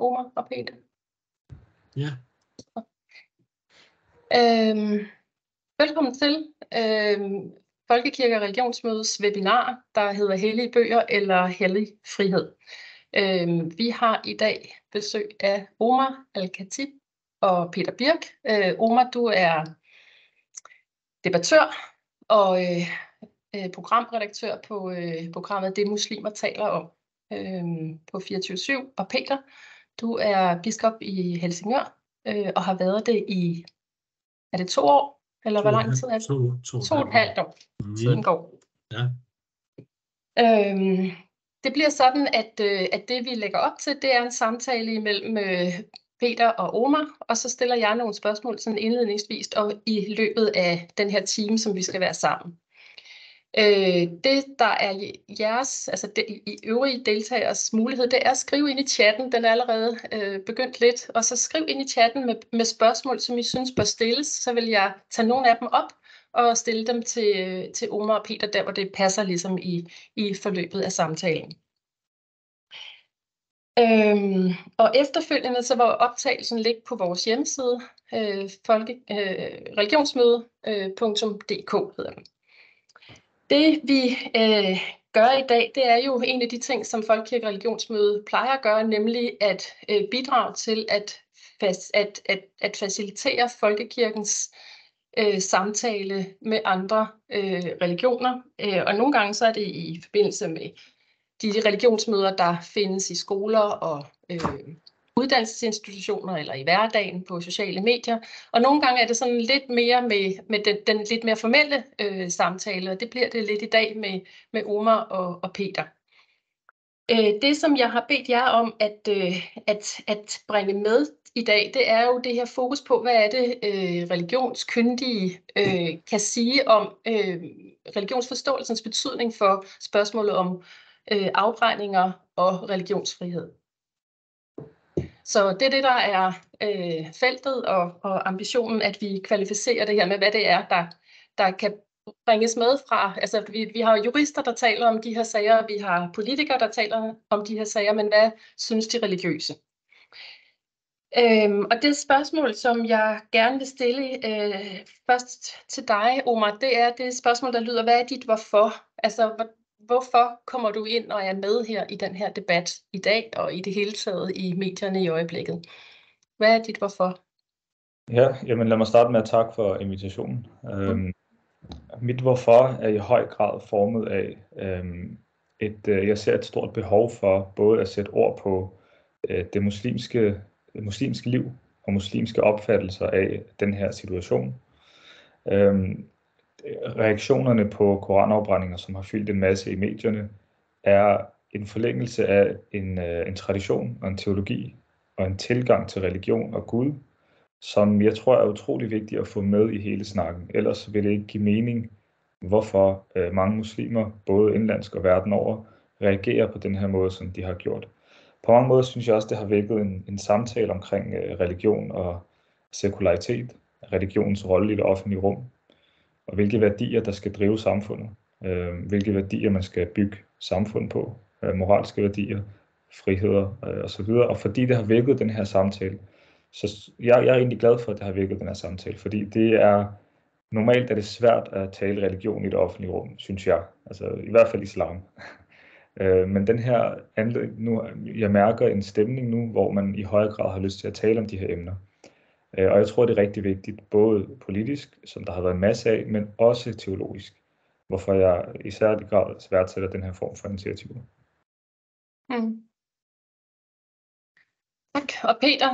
Omar og Peter? Ja. Velkommen til Folkekirke- og Religionsmødets webinar, der hedder Hellige Bøger eller Hellig Frihed. Vi har i dag besøg af Omar Al-Khatib og Peter Birch. Omar, du er debattør og programredaktør på programmet Det Muslimer taler om på 24/7. Og Peter, du er biskop i Helsingør og har været det i, er det 2 år? Eller hvor lang tid er det? 2,5 år. Tiden går. Ja. Det bliver sådan, at det vi lægger op til, det er en samtale imellem Peter og Omar, og så stiller jeg nogle spørgsmål sådan indledningsvis og i løbet af den her time, som vi skal være sammen. Det, der er jeres, altså i øvrige deltagers mulighed, det er at skrive ind i chatten. Den er allerede begyndt lidt, og så skriv ind i chatten med spørgsmål, som I synes bør stilles. Så vil jeg tage nogle af dem op og stille dem til Omar og Peter, der hvor det passer ligesom i forløbet af samtalen. Og efterfølgende så var optagelsen ligge på vores hjemmeside, religionsmøde.dk hedder den. Det vi gør i dag, det er jo en af de ting, som Folkekirke- og Religionsmøde plejer at gøre, nemlig at bidrage til at facilitere folkekirkens samtale med andre religioner. Og nogle gange så er det i forbindelse med de religionsmøder, der findes i skoler og uddannelsesinstitutioner eller i hverdagen på sociale medier. Og nogle gange er det sådan lidt mere med den lidt mere formelle samtale, og det bliver det lidt i dag med Omar og Peter. Det, som jeg har bedt jer om at bringe med i dag, det er jo det her fokus på, hvad er det religionskyndige kan sige om religionsforståelsens betydning for spørgsmålet om afbrændinger og religionsfrihed. Så det er det, der er feltet og ambitionen, at vi kvalificerer det her med, hvad det er, der kan bringes med fra. Altså, vi har jurister, der taler om de her sager, og vi har politikere, der taler om de her sager, men hvad synes de religiøse? Og det spørgsmål, som jeg gerne vil stille først til dig, Omar, det er det spørgsmål, der lyder, hvad er dit hvorfor? Altså, hvorfor kommer du ind og er med her i den her debat i dag, og i det hele taget i medierne i øjeblikket? Hvad er dit hvorfor? Ja, jamen lad mig starte med at takke for invitationen. Mit hvorfor er i høj grad formet af, jeg ser et stort behov for både at sætte ord på det muslimske liv og muslimske opfattelser af den her situation. Reaktionerne på koranafbrændinger, som har fyldt en masse i medierne, er en forlængelse af en tradition og en teologi og en tilgang til religion og Gud, som jeg tror er utrolig vigtigt at få med i hele snakken. Ellers vil det ikke give mening, hvorfor mange muslimer, både indlandsk og verden over, reagerer på den her måde, som de har gjort. På mange måder synes jeg også, det har vækket en samtale omkring religion og sekularitet, religionens rolle i det offentlige rum, og hvilke værdier, der skal drive samfundet, hvilke værdier, man skal bygge samfund på, moralske værdier, friheder osv. Og fordi det har vækket den her samtale, så jeg er egentlig glad for, at det har vækket den her samtale, fordi normalt er det svært at tale religion i det offentlige rum, synes jeg, altså i hvert fald islam. Men den her nu, jeg mærker en stemning nu, hvor man i højere grad har lyst til at tale om de her emner. Og jeg tror, det er rigtig vigtigt, både politisk, som der har været en masse af, men også teologisk, hvorfor jeg i særlig grad værdsætter den her form for initiativer. Tak. Og Peter,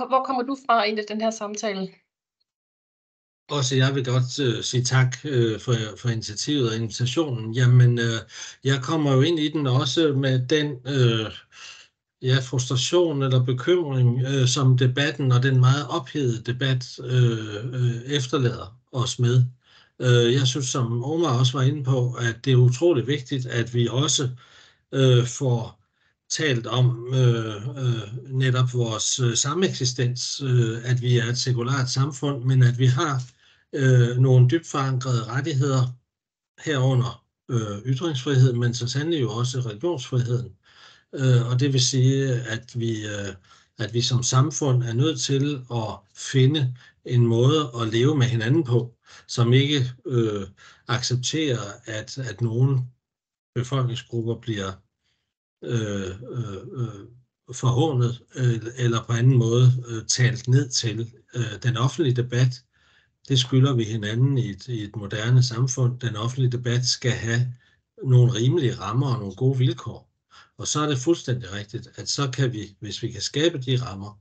hvor kommer du fra ind i den her samtale? Også jeg vil godt sige tak for initiativet og invitationen. Jamen, jeg kommer jo ind i den også med den frustration eller bekymring, som debatten og den meget ophedede debat efterlader os med. Jeg synes, som Omar også var inde på, at det er utroligt vigtigt, at vi også får talt om netop vores sameksistens, at vi er et sekulært samfund, men at vi har nogle dybt forankrede rettigheder herunder ytringsfrihed, men så sandelig jo også religionsfriheden, og det vil sige, at vi som samfund er nødt til at finde en måde at leve med hinanden på, som ikke accepterer, at nogle befolkningsgrupper bliver forhånet eller på anden måde talt ned til. Den offentlige debat, det skylder vi hinanden i et moderne samfund. Den offentlige debat skal have nogle rimelige rammer og nogle gode vilkår. Og så er det fuldstændig rigtigt, at så kan vi, hvis vi kan skabe de rammer,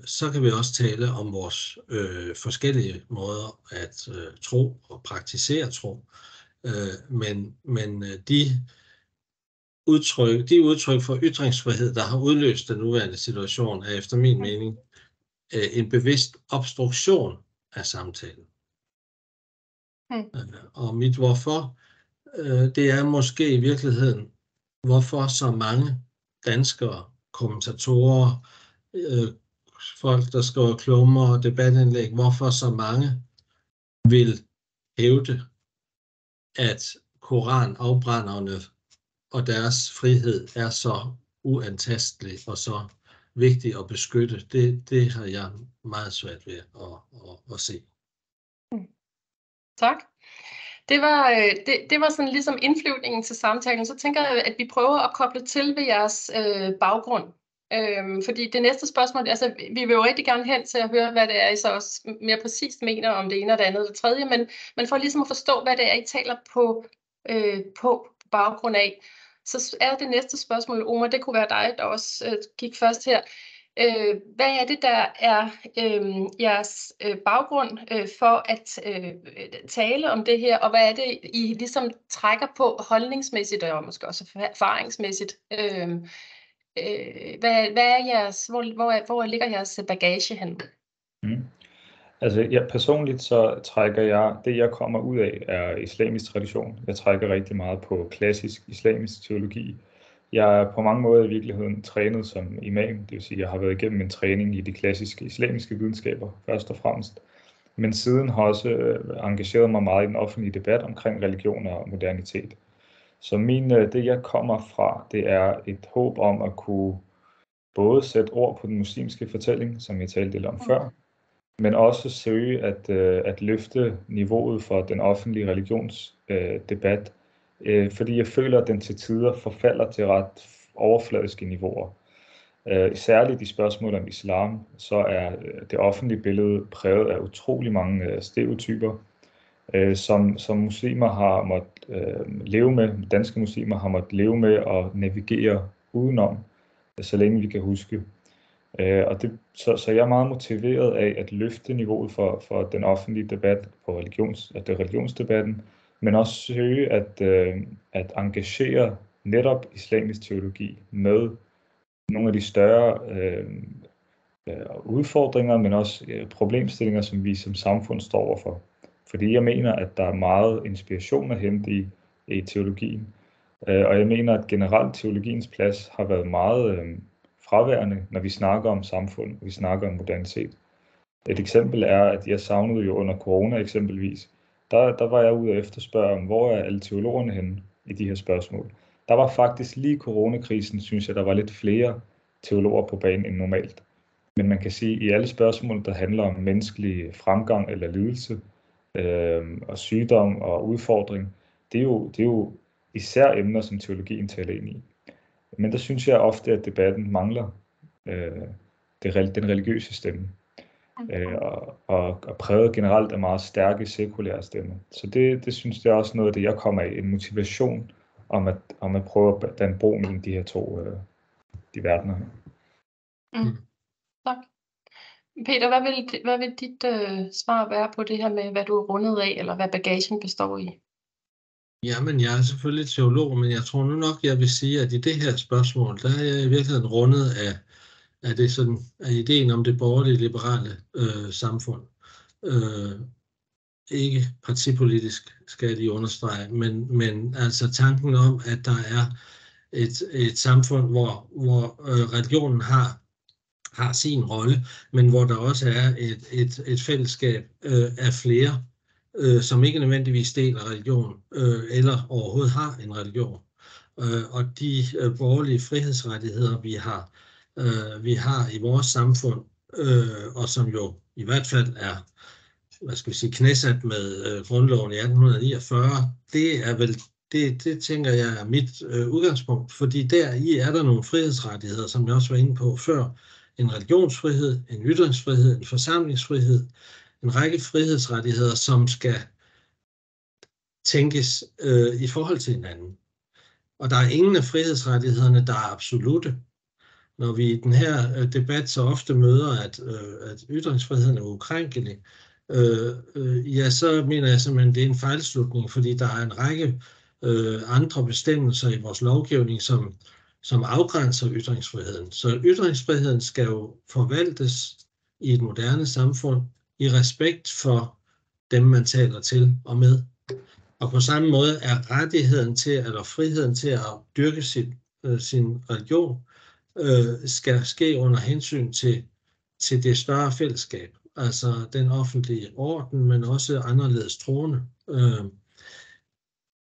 så kan vi også tale om vores forskellige måder at tro og praktisere tro. Men de udtryk for ytringsfrihed, der har udløst den nuværende situation, er efter min mening en bevidst obstruktion af samtalen. Og mit hvorfor, det er måske i virkeligheden, hvorfor så mange danskere, kommentatorer, folk, der skriver klummer og debatindlæg, hvorfor så mange vil hævde, at koranafbrænderne og deres frihed er så uantastelig og så vigtig at beskytte. Det har jeg meget svært ved at se. Tak. Det var sådan ligesom indflyvningen til samtalen. Så tænker jeg, at vi prøver at koble til ved jeres baggrund. Fordi det næste spørgsmål, altså vi vil jo rigtig gerne hen til at høre, hvad det er, I så også mere præcist mener om det ene og det andet og det tredje, men for ligesom at forstå, hvad det er, I taler på baggrund af, så er det næste spørgsmål, Omar, det kunne være dig, der også gik først her. Hvad er det, der er jeres baggrund for at tale om det her, og hvad er det, I ligesom trækker på holdningsmæssigt og måske også erfaringsmæssigt? Hvad er jeres, hvor ligger jeres bagage hen? Altså personligt så trækker jeg, det jeg kommer ud af, er islamisk tradition. Jeg trækker rigtig meget på klassisk islamisk teologi. Jeg er på mange måder i virkeligheden trænet som imam, det vil sige, at jeg har været igennem en træning i de klassiske islamiske videnskaber, først og fremmest. Men siden har også engageret mig meget i den offentlige debat omkring religion og modernitet. Så det jeg kommer fra, det er et håb om at kunne både sætte ord på den muslimske fortælling, som jeg talte lidt om før, men også søge at løfte niveauet for den offentlige religionsdebat, fordi jeg føler, at den til tider forfalder til ret overfladiske niveauer. Særligt i spørgsmål om islam, så er det offentlige billede præget af utrolig mange stereotyper, som muslimer har måttet leve med, danske muslimer har måttet leve med og navigere udenom, så længe vi kan huske. Så jeg er meget motiveret af at løfte niveauet for den offentlige debat på religionsdebatten, men også søge at engagere netop islamisk teologi med nogle af de større udfordringer, men også problemstillinger, som vi som samfund står overfor. Fordi jeg mener, at der er meget inspiration at hente i teologien, og jeg mener, at generelt teologiens plads har været meget fraværende, når vi snakker om samfund, og vi snakker om modernitet. Et eksempel er, at jeg savnede jo under corona eksempelvis, der var jeg ude og efterspørge, hvor er alle teologerne henne i de her spørgsmål. Der var faktisk lige coronakrisen, synes jeg, der var lidt flere teologer på banen end normalt. Men man kan sige, at i alle spørgsmål, der handler om menneskelig fremgang eller lidelse, og sygdom og udfordring, det er jo især emner, som teologien taler ind i. Men der synes jeg ofte, at debatten mangler den religiøse stemme, og præget generelt af meget stærke sekulære stemmer. Så det synes jeg er også noget af det, jeg kommer af, en motivation om at prøve at danne bro mellem de her to de verdener. Tak. Peter, hvad vil dit svar være på det her med, hvad du er rundet af, eller hvad bagagen består i? Jamen, jeg er selvfølgelig teolog, men jeg tror nu nok, jeg vil sige, at i det her spørgsmål, der er jeg i virkeligheden rundet af det sådan, af ideen om det borgerlige liberale samfund. Ikke partipolitisk, skal de understrege, men altså tanken om, at der er et samfund, hvor religionen har sin rolle, men hvor der også er et fællesskab af flere, som ikke nødvendigvis deler religion, eller overhovedet har en religion. og de borgerlige frihedsrettigheder, vi har i vores samfund, og som jo i hvert fald er, hvad skal vi sige, knæsat med grundloven i 1849, det er vel det tænker jeg er mit udgangspunkt, fordi deri er der nogle frihedsrettigheder, som jeg også var inde på før. En religionsfrihed, en ytringsfrihed, en forsamlingsfrihed, en række frihedsrettigheder, som skal tænkes i forhold til hinanden. Og der er ingen af frihedsrettighederne, der er absolutte. Når vi i den her debat så ofte møder, at ytringsfriheden er ukrænkelig, ja, så mener jeg simpelthen, det er en fejlslutning, fordi der er en række andre bestemmelser i vores lovgivning, som afgrænser ytringsfriheden. Så ytringsfriheden skal jo forvaltes i et moderne samfund i respekt for dem, man taler til og med. Og på samme måde er rettigheden til, eller friheden til at dyrke sin religion, skal ske under hensyn til det større fællesskab, altså den offentlige orden, men også anderledes troende.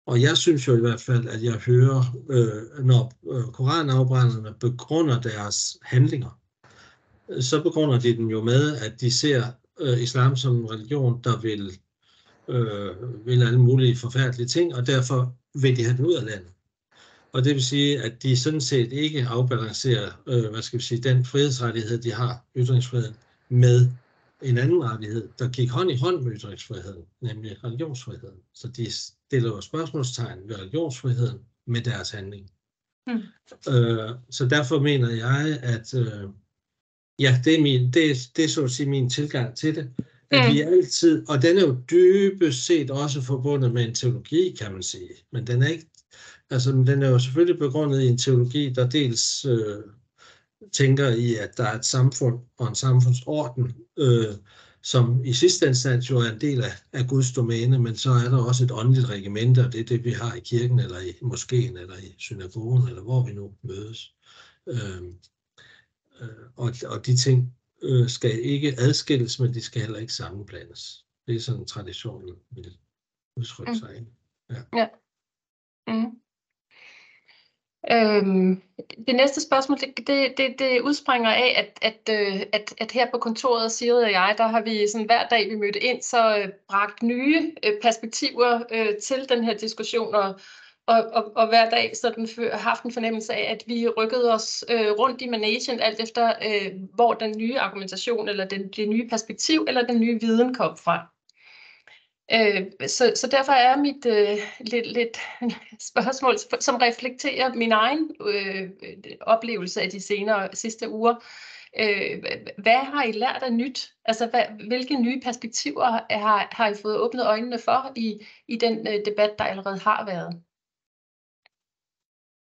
Og jeg synes jo i hvert fald, at jeg hører, når koranafbrænderne begrunder deres handlinger, så begrunder de dem jo med, at de ser islam som en religion, der vil alle mulige forfærdelige ting, og derfor vil de have den ud af landet. Og det vil sige, at de sådan set ikke afbalancerer, hvad skal vi sige, den frihedsrettighed, de har, ytringsfriheden, med en anden rettighed, der gik hånd i hånd med ytringsfriheden, nemlig religionsfriheden. Så de stiller jo spørgsmålstegn ved religionsfriheden med deres handling. Så derfor mener jeg, at ja, det er så at sige min tilgang til det, at vi altid, og den er jo dybest set også forbundet med en teologi, kan man sige, men den er ikke, altså den er jo selvfølgelig begrundet i en teologi, der dels tænker i, at der er et samfund og en samfundsorden, som i sidste instans jo er en del af Guds domæne, men så er der også et åndeligt regimente, og det er det, vi har i kirken, eller i moskeen, eller i synagogen, eller hvor vi nu mødes. Og de ting skal ikke adskilles, men de skal heller ikke sammenblandes. Det er sådan traditionen vil udtrykke sig. Ja. Det næste spørgsmål, det udspringer af, at her på kontoret, Sigrid og jeg, der har vi sådan hver dag, vi mødte ind, så bragt nye perspektiver til den her diskussion, og hver dag sådan haft en fornemmelse af, at vi rykkede os rundt i managen, alt efter hvor den nye argumentation, eller det nye perspektiv, eller den nye viden kom fra. Så derfor er mit lidt spørgsmål, som reflekterer min egen oplevelse af de sidste uger. Hvad har I lært af nyt? Altså, hvilke nye perspektiver har I fået åbnet øjnene for i den debat, der allerede har været?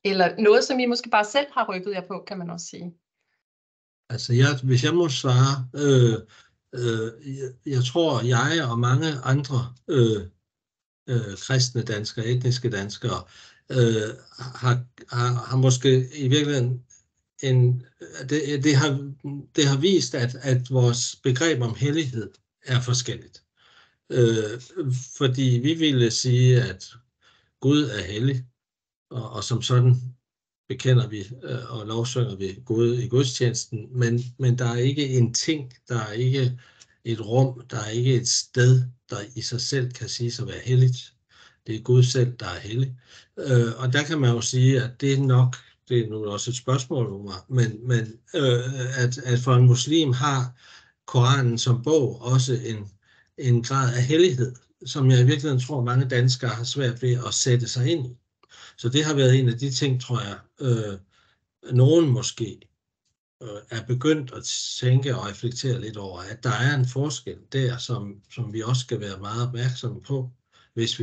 Eller noget, som I måske bare selv har rykket jer på, kan man også sige. Altså, hvis jeg må svare, jeg tror, jeg og mange andre kristne danskere, etniske danskere, har måske i virkeligheden det har vist, at vores begreb om hellighed er forskelligt. Fordi vi ville sige, at Gud er hellig, og som sådan bekender vi og lovsynger vi Gud i gudstjenesten, men der er ikke en ting, der er ikke et rum, der er ikke et sted, der i sig selv kan siges at være helligt. Det er Gud selv, der er hellig. Og der kan man jo sige, at det er nok, det er nu også et spørgsmål om mig, men at for en muslim har Koranen som bog også en grad af hellighed, som jeg i virkeligheden tror, mange danskere har svært ved at sætte sig ind i. Så det har været en af de ting, tror jeg, nogen måske er begyndt at tænke og reflektere lidt over, at der er en forskel der, som vi også skal være meget opmærksomme på, hvis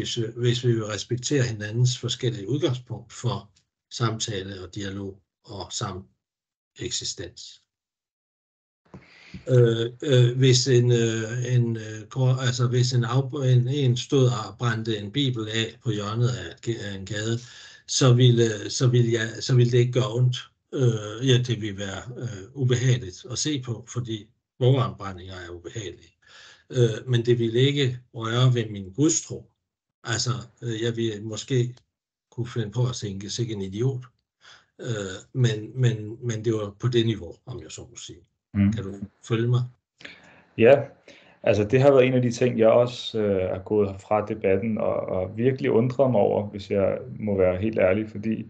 vi vil respektere hinandens forskellige udgangspunkt for samtale og dialog og sameksistens. Hvis en stod og brændte en bibel af på hjørnet af en gade, så ville det ikke gøre ondt. Ja, det ville være ubehageligt at se på, fordi bogafbrændinger er ubehagelige. Men det ville ikke røre ved min gudstro. Altså, jeg ville måske kunne finde på at tænke sig en idiot. Men det var på det niveau, om jeg så må sige. Kan du følge mig? Ja, altså det har været en af de ting, jeg også er gået fra debatten og virkelig undret mig over, hvis jeg må være helt ærlig, fordi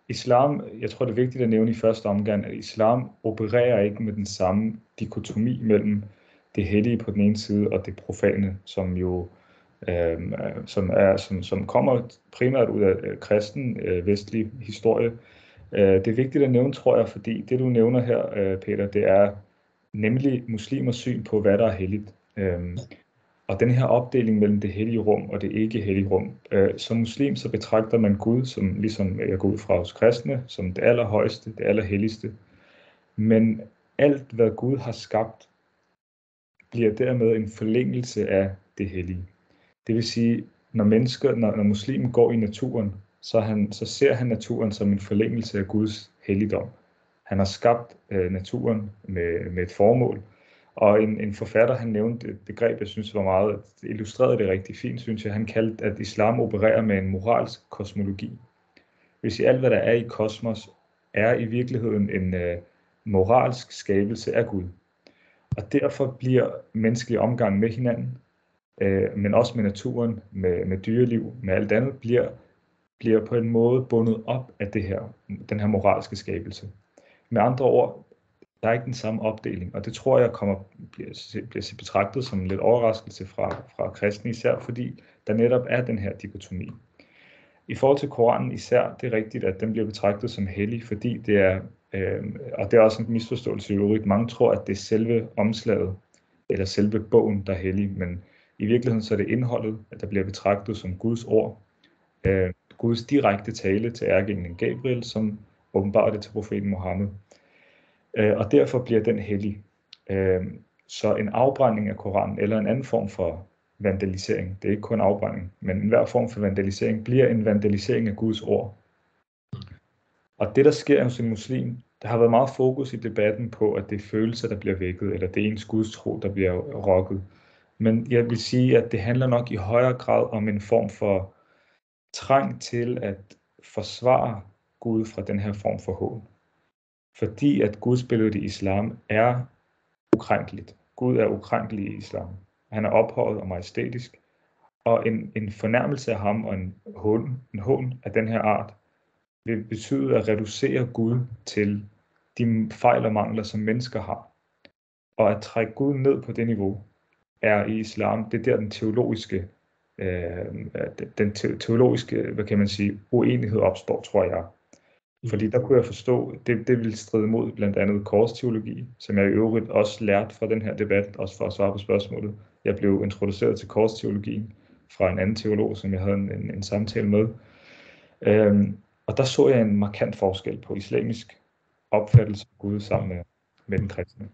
islam, jeg tror det er vigtigt at nævne i første omgang, at islam opererer ikke med den samme dikotomi mellem det hellige på den ene side og det profane, som jo som kommer primært ud af kristen vestlig historie. Det er vigtigt at nævne, tror jeg, fordi det du nævner her, Peter, det er nemlig muslimers syn på, hvad der er helligt. Og den her opdeling mellem det hellige rum og det ikke hellige rum. Som muslim så betragter man Gud, som ligesom jeg går ud fra hos kristne, som det allerhøjeste, det allerhelligste. Men alt, hvad Gud har skabt, bliver dermed en forlængelse af det hellige. Det vil sige, når muslimen går i naturen, så ser han naturen som en forlængelse af Guds helligdom. Han har skabt naturen med et formål. Og en forfatter, han nævnte et begreb, jeg synes var meget, illustrerede det rigtig fint, synes jeg. Han kaldte, at islam opererer med en moralsk kosmologi. Hvis alt, hvad der er i kosmos, er i virkeligheden en moralsk skabelse af Gud. Og derfor bliver menneskelig omgang med hinanden, men også med naturen, med dyreliv, med alt andet, bliver på en måde bundet op af den her moralske skabelse. Med andre ord, der er ikke den samme opdeling, og det tror jeg bliver betragtet som en lidt overraskelse fra kristne især, fordi der netop er den her dikotomi. I forhold til Koranen især, det er rigtigt, at den bliver betragtet som hellig, fordi det er, og det er også en misforståelse i øvrigt, mange tror, at det er selve omslaget, eller selve bogen, der er hellig, men i virkeligheden så er det indholdet, at der bliver betragtet som Guds ord, Guds direkte tale til ærkeenglen Gabriel, som åbenbarer det til profeten Muhammed. Og derfor bliver den hellig. Så en afbrænding af Koranen, eller en anden form for vandalisering, det er ikke kun afbrænding, men enhver form for vandalisering, bliver en vandalisering af Guds ord. Og det, der sker hos en muslim, der har været meget fokus i debatten på, at det er følelser, der bliver vækket, eller det er ens gudstro, der bliver rokket. Men jeg vil sige, at det handler nok i højere grad om en form for trang til at forsvare Gud fra den her form for hån. Fordi at gudsbilledet i islam er ukrænkeligt. Gud er ukrænkelig i islam. Han er ophøjet og majestætisk. Og en fornærmelse af ham og en hån af den her art vil betyde at reducere Gud til de fejl og mangler, som mennesker har. Og at trække Gud ned på det niveau er i islam, det er der den teologiske, hvad kan man sige, uenighed opstår, tror jeg. Fordi der kunne jeg forstå, det ville stride mod blandt andet korsteologi, som jeg i øvrigt også lærte fra den her debat, også for at svare på spørgsmålet. Jeg blev introduceret til korsteologien fra en anden teolog, som jeg havde en samtale med. Og der så jeg en markant forskel på islamisk opfattelse af Gud sammen med den kristne.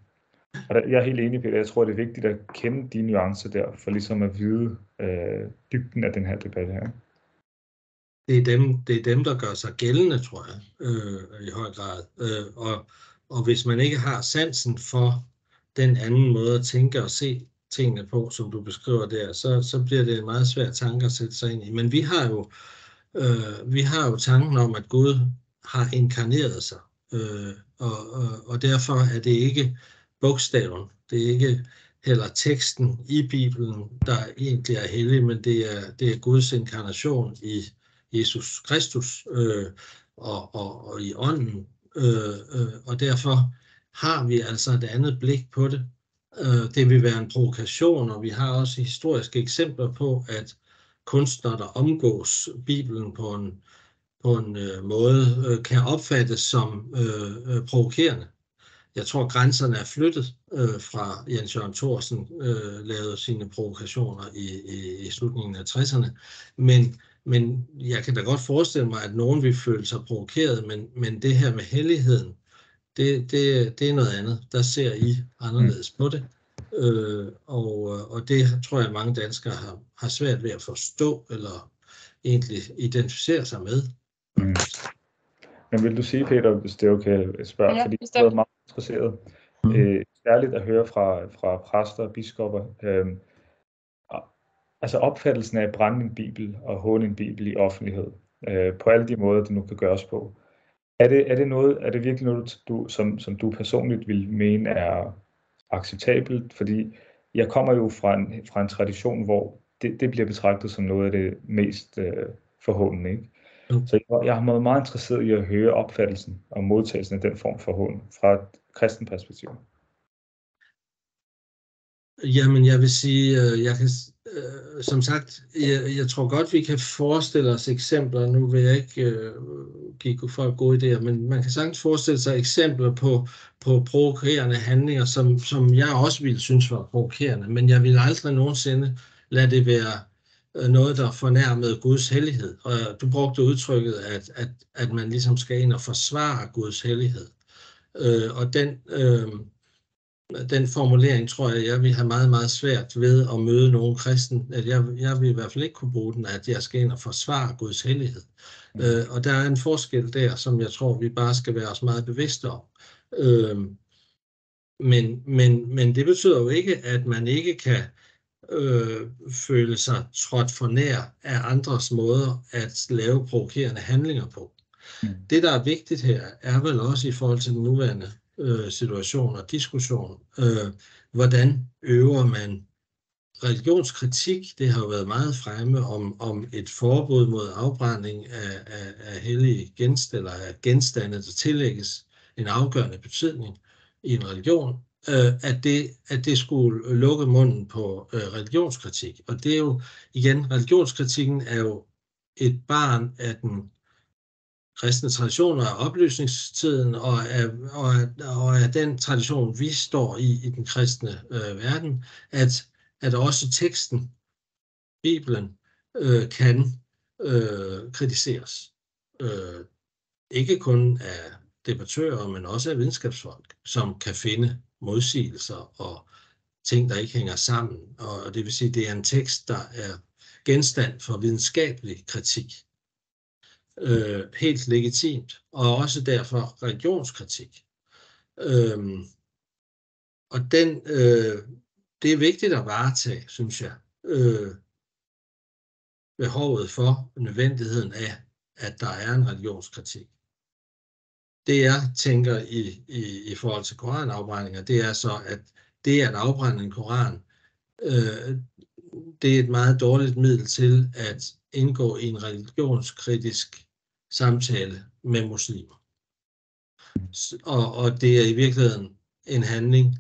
Og jeg er helt enig, Peter. Jeg tror, det er vigtigt at kende de nuancer der, for ligesom at vide dybden af den her debat her. Det er dem, der gør sig gældende, tror jeg, i høj grad. Og hvis man ikke har sansen for den anden måde at tænke og se tingene på, som du beskriver der, så bliver det en meget svær tanke at sætte sig ind i. Men vi har jo tanken om, at Gud har inkarneret sig, og derfor er det ikke bogstaven, det er ikke heller teksten i Bibelen, der egentlig er hellig, men det er Guds inkarnation i Jesus Kristus og i ånden, og derfor har vi altså et andet blik på det. Det vil være en provokation, og vi har også historiske eksempler på, at kunstnere, der omgås Bibelen på en måde, kan opfattes som provokerende. Jeg tror, grænserne er flyttet fra Jens Jørgen Thorsen lavede sine provokationer i slutningen af 60'erne, men jeg kan da godt forestille mig, at nogen vil føle sig provokeret, men det her med helligheden, det er noget andet. Der ser I anderledes på det, og det tror jeg, mange danskere har svært ved at forstå, eller egentlig identificere sig med. Men vil du sige, Peter, hvis det er okay at spørge, Ja, fordi jeg er meget interesseret, særligt at høre fra præster og biskopper, altså opfattelsen af at brænde en bibel og håne en bibel i offentlighed, på alle de måder, det nu kan gøres på. Er det virkelig noget, som du personligt vil mene er acceptabelt? Fordi jeg kommer jo fra en tradition, hvor det bliver betragtet som noget af det mest forhåndende, ikke? Så jeg har været meget interesseret i at høre opfattelsen og modtagelsen af den form for hån fra et kristen perspektiv. Jamen, jeg vil sige, som sagt, jeg tror godt, vi kan forestille os eksempler. Nu vil jeg ikke give folk gode idéer, men man kan sagtens forestille sig eksempler på provokerende handlinger, som jeg også ville synes var provokerende, men jeg ville aldrig nogensinde lade det være noget, der fornærmede Guds hellighed. Og du brugte udtrykket, at man ligesom skal ind og forsvare Guds hellighed. Og den formulering tror jeg vil have meget, meget svært ved at møde nogen kristen. Jeg vil i hvert fald ikke kunne bruge den, at jeg skal ind og forsvare Guds hellighed. Og der er en forskel der, som jeg tror, vi bare skal være os meget bevidste om. Men det betyder jo ikke, at man ikke kan føle sig trådt for nær af andres måder at lave provokerende handlinger på. Det, der er vigtigt her, er vel også i forhold til den nuværende situation og diskussion. Hvordan øver man religionskritik? Det har jo været meget fremme om et forbud mod afbrænding af hellige genstande, eller af genstande, der tillægges en afgørende betydning i en religion, at det skulle lukke munden på religionskritik. Og det er jo, igen, religionskritikken er jo et barn af den kristne tradition og af oplysningstiden og af den tradition, vi står i den kristne verden, at også teksten, Bibelen, kan kritiseres. Ikke kun af debattører, men også af videnskabsfolk, som kan finde modsigelser og ting, der ikke hænger sammen. Og det vil sige, at det er en tekst, der er genstand for videnskabelig kritik. Helt legitimt, og også derfor religionskritik. Og det er vigtigt at varetage, synes jeg, behovet for nødvendigheden af, at der er en religionskritik. Det jeg tænker i forhold til koranafbrændinger, det er så, at det at afbrænde en koran, det er et meget dårligt middel til at indgå i en religionskritisk samtale med muslimer. Og det er i virkeligheden en handling,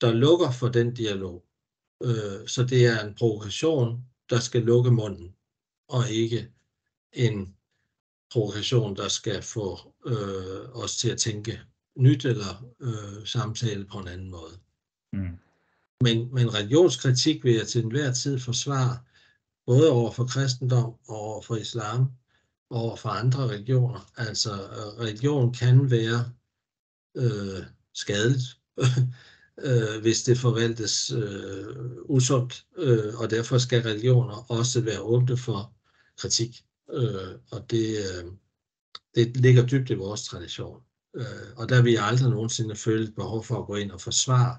der lukker for den dialog. Så det er en provokation, der skal lukke munden, og ikke en provokation, der skal få os til at tænke nyt eller samtale på en anden måde. Men religionskritik vil jeg til enhver tid forsvare, både over for kristendom og over for islam, og over for andre religioner. Altså religion kan være skadeligt, hvis det forvaltes usundt, og derfor skal religioner også være åbne for kritik. Og det ligger dybt i vores tradition. Og der vil jeg aldrig nogensinde føle et behov for at gå ind og forsvare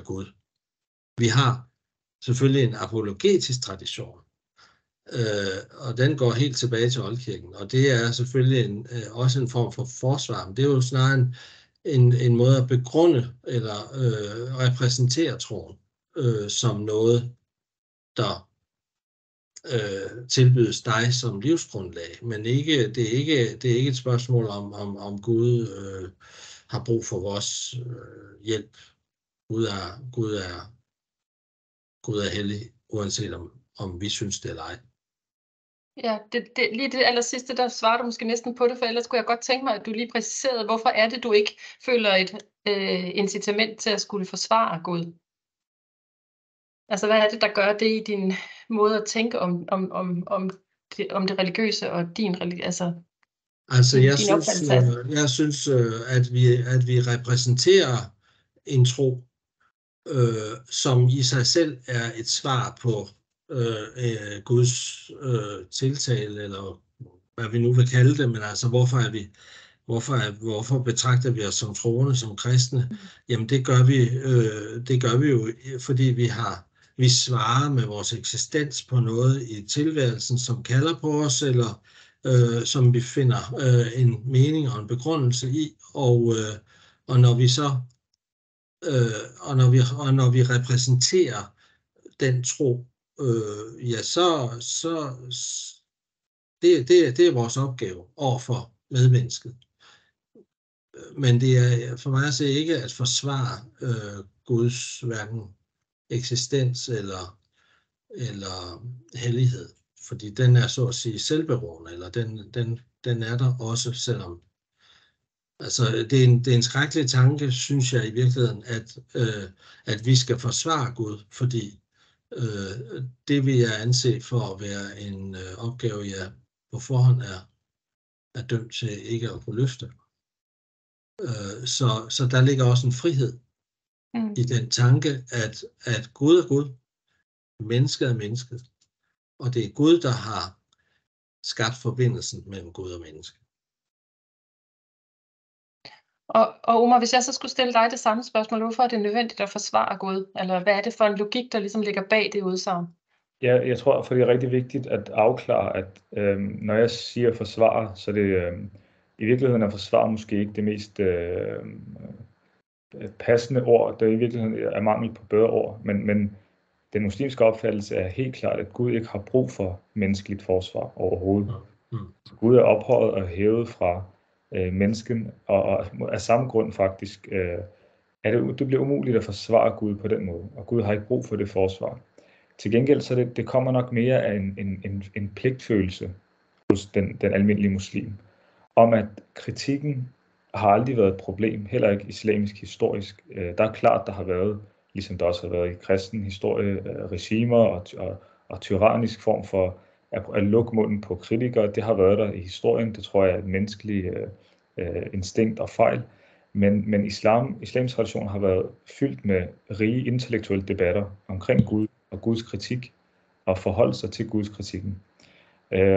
Gud. Vi har selvfølgelig en apologetisk tradition, og den går helt tilbage til oldkirken, og det er selvfølgelig også en form for forsvar, men det er jo snarere en måde at begrunde eller repræsentere troen som noget, der tilbydes dig som livsgrundlag, men det er ikke et spørgsmål om Gud har brug for vores hjælp. Gud er hellig, uanset om vi synes det eller ej. Ja, lige det aller sidste, der svarer du måske næsten på det, for ellers kunne jeg godt tænke mig, at du lige præciserede, hvorfor er det, du ikke føler et incitament til at skulle forsvare Gud? Altså, hvad er det, der gør det i din måde at tænke om det religiøse og din religiøse? Altså, jeg synes, at vi repræsenterer en tro, som i sig selv er et svar på Guds tiltale, eller hvad vi nu vil kalde det, men altså hvorfor betragter vi os som troende, som kristne? Jamen det gør vi jo, fordi vi svarer med vores eksistens på noget i tilværelsen, som kalder på os, eller som vi finder en mening og en begrundelse i, og når vi så og når vi repræsenterer den tro, ja, så det er vores opgave overfor medmennesket. Men det er for mig at se ikke at forsvare Guds hverken eksistens eller hellighed, fordi den er så at sige selvberoende, eller den er der også, selvom altså det er en skrækkelig tanke, synes jeg i virkeligheden, at vi skal forsvare Gud, fordi det vil jeg anse for at være en opgave, jeg på forhånd er dømt til ikke at kunne løfte. Så der ligger også en frihed i den tanke, at Gud er Gud, mennesket er mennesket, og det er Gud, der har skabt forbindelsen mellem Gud og menneske. Og Omar, hvis jeg så skulle stille dig det samme spørgsmål, hvorfor er det nødvendigt at forsvare Gud? Eller hvad er det for en logik, der ligesom ligger bag det udsagn? Ja, jeg tror, for det er rigtig vigtigt at afklare, at når jeg siger forsvare, så det i virkeligheden at forsvare måske ikke det mest passende ord. Der i virkeligheden er mangel på bedre ord, men den muslimske opfattelse er helt klart, at Gud ikke har brug for menneskeligt forsvar overhovedet. Gud er ophøjet og hævet fra mennesken, og af samme grund faktisk, det bliver umuligt at forsvare Gud på den måde, og Gud har ikke brug for det forsvar. Til gengæld så det kommer nok mere af en pligtfølelse hos den almindelige muslim, om at kritikken har aldrig været et problem, heller ikke islamisk historisk. Der er klart, der har været, ligesom der også har været i kristen historie, regimer og tyrannisk form for at lukke munden på kritikere. Det har været der i historien, det tror jeg er et menneskeligt instinkt og fejl. Men islamisk tradition har været fyldt med rige intellektuelle debatter omkring Gud og Guds kritik, og forholde sig til Guds kritikken.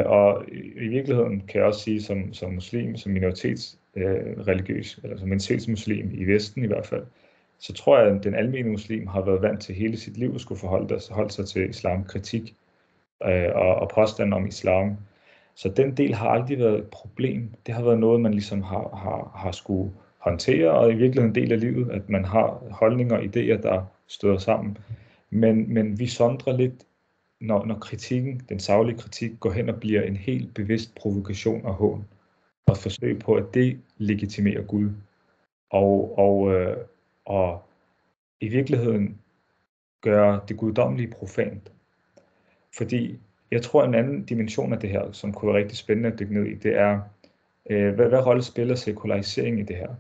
Og i virkeligheden kan jeg også sige, som muslim, som minoritetsreligiøs, eller som minoritetsmuslim i Vesten i hvert fald, så tror jeg, at den almindelige muslim har været vant til hele sit liv at skulle forholde sig til islamkritik og påstanden om islam. Så den del har aldrig været et problem. Det har været noget, man ligesom har skulle håndtere, og i virkeligheden en del af livet, at man har holdninger og idéer, der støder sammen. Men vi sondrer lidt, når kritikken, den saglige kritik, går hen og bliver en helt bevidst provokation og hån, og forsøg på at det legitimerer Gud. Og i virkeligheden gøre det guddommelige profant. Fordi jeg tror, en anden dimension af det her, som kunne være rigtig spændende at dykke ned i, det er, hvad rolle spiller sekularisering i det her?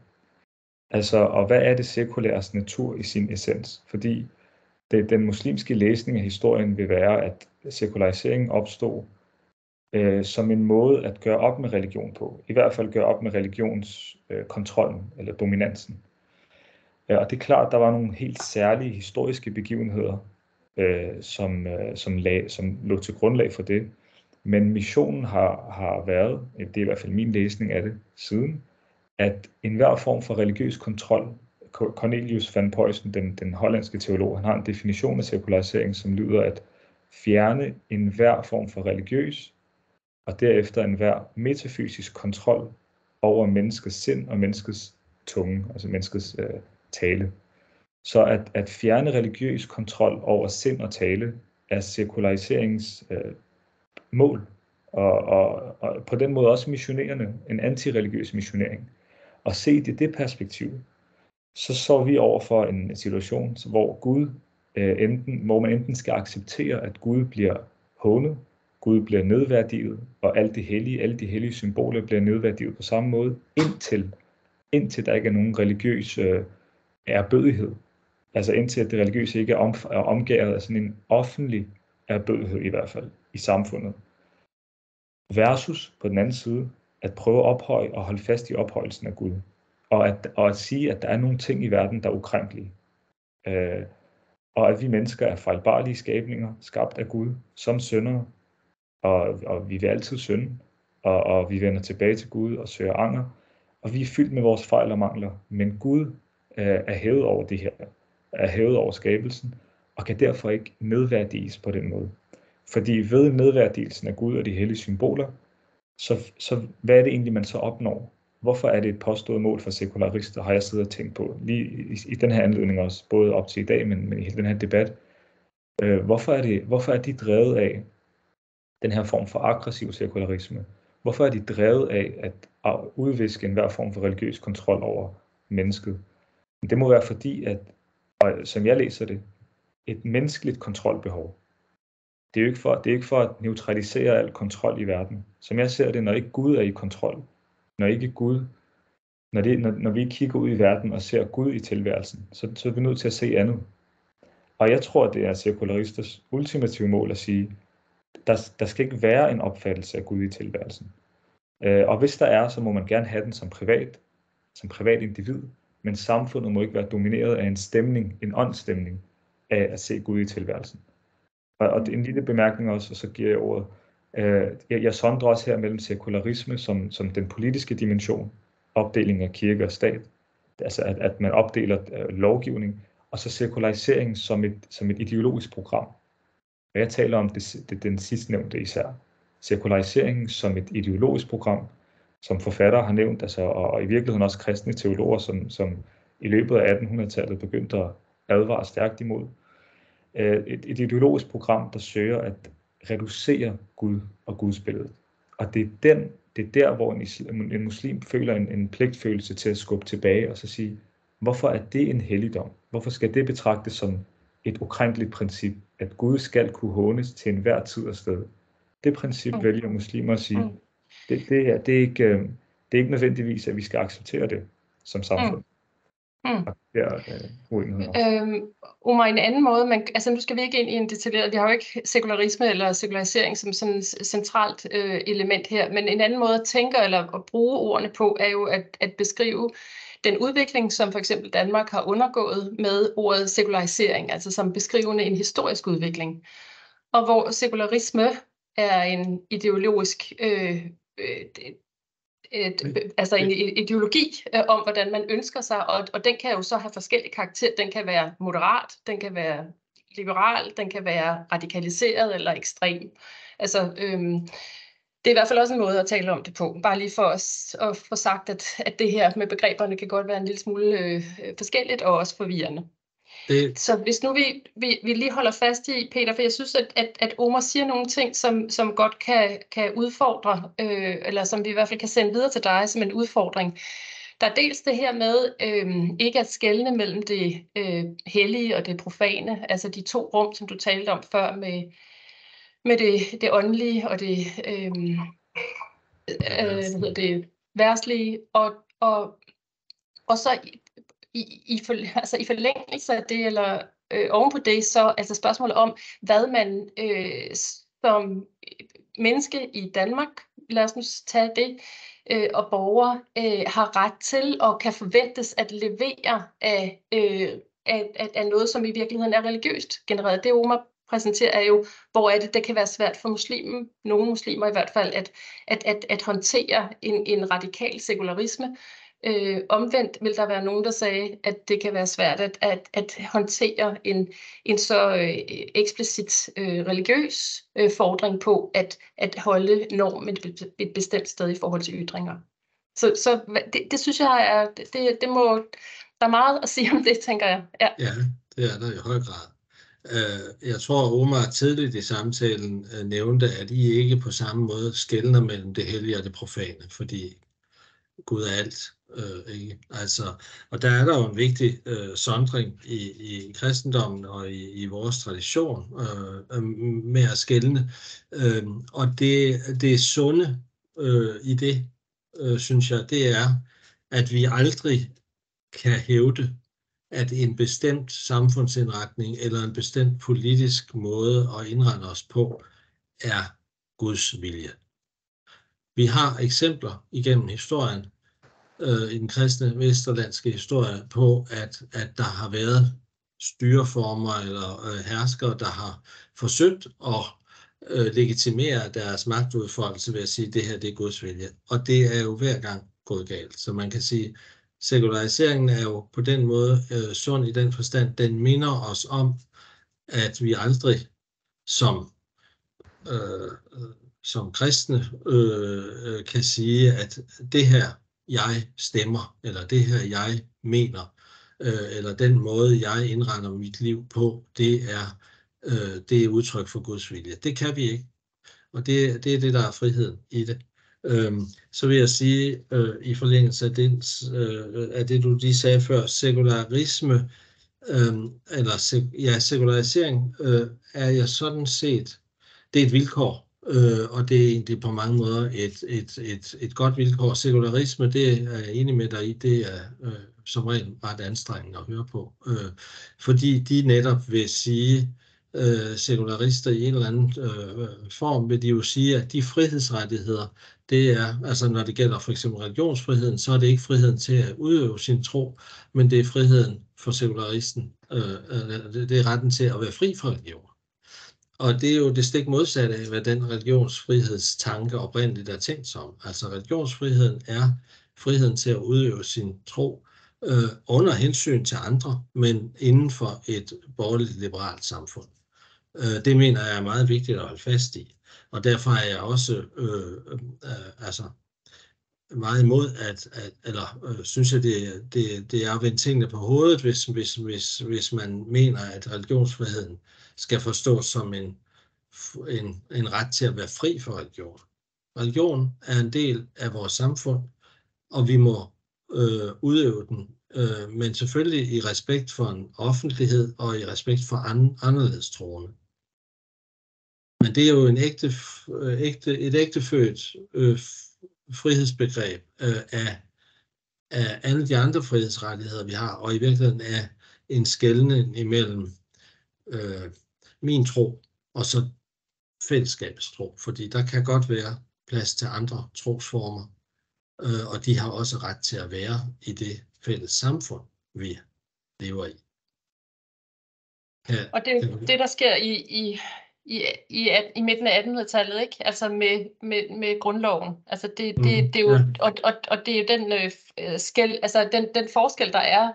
Altså, og hvad er det sekulæres natur i sin essens? Fordi den muslimske læsning af historien vil være, at sekulariseringen opstod som en måde at gøre op med religion på. I hvert fald gøre op med religionskontrollen eller dominansen. Og det er klart, at der var nogle helt særlige historiske begivenheder, som lå til grundlag for det. Men missionen har været, det er i hvert fald min læsning af det siden, at enhver form for religiøs kontrol, Cornelius van Puysen, den hollandske teolog, han har en definition af sekularisering, som lyder at fjerne enhver form for religiøs, og derefter enhver metafysisk kontrol over menneskets sind og menneskets tunge, altså menneskets tale. Så at fjerne religiøs kontrol over sind og tale er sekulariseringens mål, og på den måde også missionerende, en antireligiøs missionering. Og set i det perspektiv, så står vi over for en situation, hvor hvor man enten skal acceptere, at Gud bliver hånet, Gud bliver nedværdiget, og alle de hellige symboler bliver nedværdiget på samme måde, indtil der ikke er nogen religiøs ærbødighed. Altså indtil det religiøse ikke er omgærdet af sådan en offentlig ærbødighed i hvert fald i samfundet. Versus på den anden side, at prøve at ophøje og holde fast i ophøjelsen af Gud. Og at sige, at der er nogle ting i verden, der er ukrænkelige. Og at vi mennesker er fejlbarlige skabninger, skabt af Gud, som syndere. Og vi vil altid synde. Og vi vender tilbage til Gud og søger anger. Og vi er fyldt med vores fejl og mangler. Men Gud er hævet over det her. Er hævet over skabelsen. og kan derfor ikke nedværdiges på den måde. Fordi ved nedværdigelsen af Gud og de hellige symboler, så hvad er det egentlig, man så opnår? Hvorfor er det et påstået mål for sekularister, har jeg siddet og tænkt på, lige i den her anledning også, både op til i dag, men i hele den her debat. Hvorfor er de drevet af den her form for aggressiv sekularisme? Hvorfor er de drevet af at udviske enhver form for religiøs kontrol over mennesket? Det må være fordi, at, som jeg læser det, et menneskeligt kontrolbehov. Det er jo ikke for at neutralisere al kontrol i verden. Som jeg ser det, når ikke Gud er i kontrol, når vi kigger ud i verden og ser Gud i tilværelsen, så er vi nødt til at se andet. Og jeg tror, det er sekularisters ultimative mål at sige, der skal ikke være en opfattelse af Gud i tilværelsen. Og hvis der er, så må man gerne have den som privat individ, men samfundet må ikke være domineret af en åndsstemning af at se Gud i tilværelsen. Og det er en lille bemærkning også, og så giver jeg ordet. Jeg sondrer også her mellem sekularisme som den politiske dimension, opdeling af kirke og stat, altså at man opdeler lovgivning, og så sekularisering som et ideologisk program. Og jeg taler om den sidstnævnte især. Sekulariseringen som et ideologisk program, som forfattere har nævnt, altså, og i virkeligheden også kristne teologer, som i løbet af 1800-tallet begyndte at advare stærkt imod. Et ideologisk program, der søger at reducere Gud og gudsbilledet. Og det er der, hvor en muslim føler en pligtfølelse til at skubbe tilbage og så sige, hvorfor er det en helligdom? Hvorfor skal det betragtes som et ukrænkeligt princip, at Gud skal kunne hånes til enhver tid og sted? Det princip vælger muslimer at sige, det er ikke nødvendigvis, at vi skal acceptere det som samfund. Omar, en anden måde, nu skal vi ikke ind i en detaljeret, vi har jo ikke sekularisme eller sekularisering som sådan et centralt element her, men en anden måde at tænke eller at bruge ordene på, er jo at beskrive den udvikling, som for eksempel Danmark har undergået med ordet sekularisering, altså som beskrivende en historisk udvikling, og hvor sekularisme er en ideologisk en ideologi om, hvordan man ønsker sig, og den kan jo så have forskellige karakterer. Den kan være moderat, den kan være liberal, den kan være radikaliseret eller ekstrem. Altså, det er i hvert fald også en måde at tale om det på. Bare lige for os at få sagt, at det her med begreberne kan godt være en lille smule forskelligt og også forvirrende. Så hvis nu vi lige holder fast i, Peter, for jeg synes, at Omar siger nogle ting, som godt kan udfordre, eller som vi i hvert fald kan sende videre til dig som en udfordring. Der er dels det her med ikke at skelne mellem det hellige og det profane, altså de to rum, som du talte om før, med det åndelige og det, det verdslige, og så i forlængelse af det, eller ovenpå det, så altså spørgsmålet om, hvad man som menneske i Danmark, lad os nu tage det, og borgere har ret til og kan forventes at levere af noget, som i virkeligheden er religiøst genereret. Det Omar præsenterer er jo, hvor er det kan være svært for nogle muslimer i hvert fald, at håndtere en radikal sekularisme. Omvendt vil der være nogen, der sagde, at det kan være svært at håndtere en så eksplicit religiøs fordring på at holde normen et bestemt sted i forhold til ytringer. Så det synes jeg det må, der er meget at sige om det, tænker jeg. Ja, det er der i høj grad. Jeg tror, Omar tidligt i samtalen nævnte, at I ikke på samme måde skelner mellem det hellige og det profane, fordi Gud er alt. Ikke? Altså, og der er der jo en vigtig sondring i kristendommen og i vores tradition med at skelne. Og det sunde i det, synes jeg, det er, at vi aldrig kan hævde, at en bestemt samfundsindretning eller en bestemt politisk måde at indrette os på er Guds vilje. Vi har eksempler igennem historien, i den kristne vesterlandske historie, på at der har været styreformer eller herskere, der har forsøgt at legitimere deres magtudfoldelse ved at sige, at det her det er Guds vilje. Og det er jo hver gang gået galt. Så man kan sige, sekulariseringen er jo på den måde sund i den forstand, den minder os om, at vi aldrig som kristne kan sige, at det her jeg stemmer, eller det her jeg mener, eller den måde jeg indretter mit liv på, det er udtryk for Guds vilje. Det kan vi ikke, og det er det, der er friheden i det. Så vil jeg sige, i forlængelse af det, du lige sagde før, sekularisme, sekularisering er jeg sådan set, det er et vilkår, og det er egentlig på mange måder et godt vilkår. Sekularisme, det er jeg enig med dig i, det er som regel ret anstrengende at høre på, fordi de netop vil sige, sekularister i en eller anden form, vil de jo sige, at de frihedsrettigheder, det er, altså når det gælder for eksempel religionsfriheden, så er det ikke friheden til at udøve sin tro, men det er friheden for sekularisten, det er retten til at være fri fra religion. Og det er jo det stik modsatte af, hvad den religionsfrihedstanke oprindeligt er tænkt som. Altså religionsfriheden er friheden til at udøve sin tro under hensyn til andre, men inden for et borgerligt liberalt samfund. Det mener jeg er meget vigtigt at holde fast i. Og derfor er jeg også meget imod, synes jeg, det er at vende tingene på hovedet, hvis man mener, at religionsfriheden skal forstås som en ret til at være fri for religion. Religion er en del af vores samfund, og vi må udøve den, men selvfølgelig i respekt for en offentlighed og i respekt for anderledes troende. Men det er jo et ægtefødt frihedsbegreb af alle de andre frihedsrettigheder, vi har, og i virkeligheden er en skelnen imellem min tro og så fællesskabets tro, fordi der kan godt være plads til andre trosformer, og de har også ret til at være i det fælles samfund, vi lever i. Og det der sker i midten af 1800-tallet, ikke? Altså med grundloven. Altså det er jo, og det er jo den forskel, der er.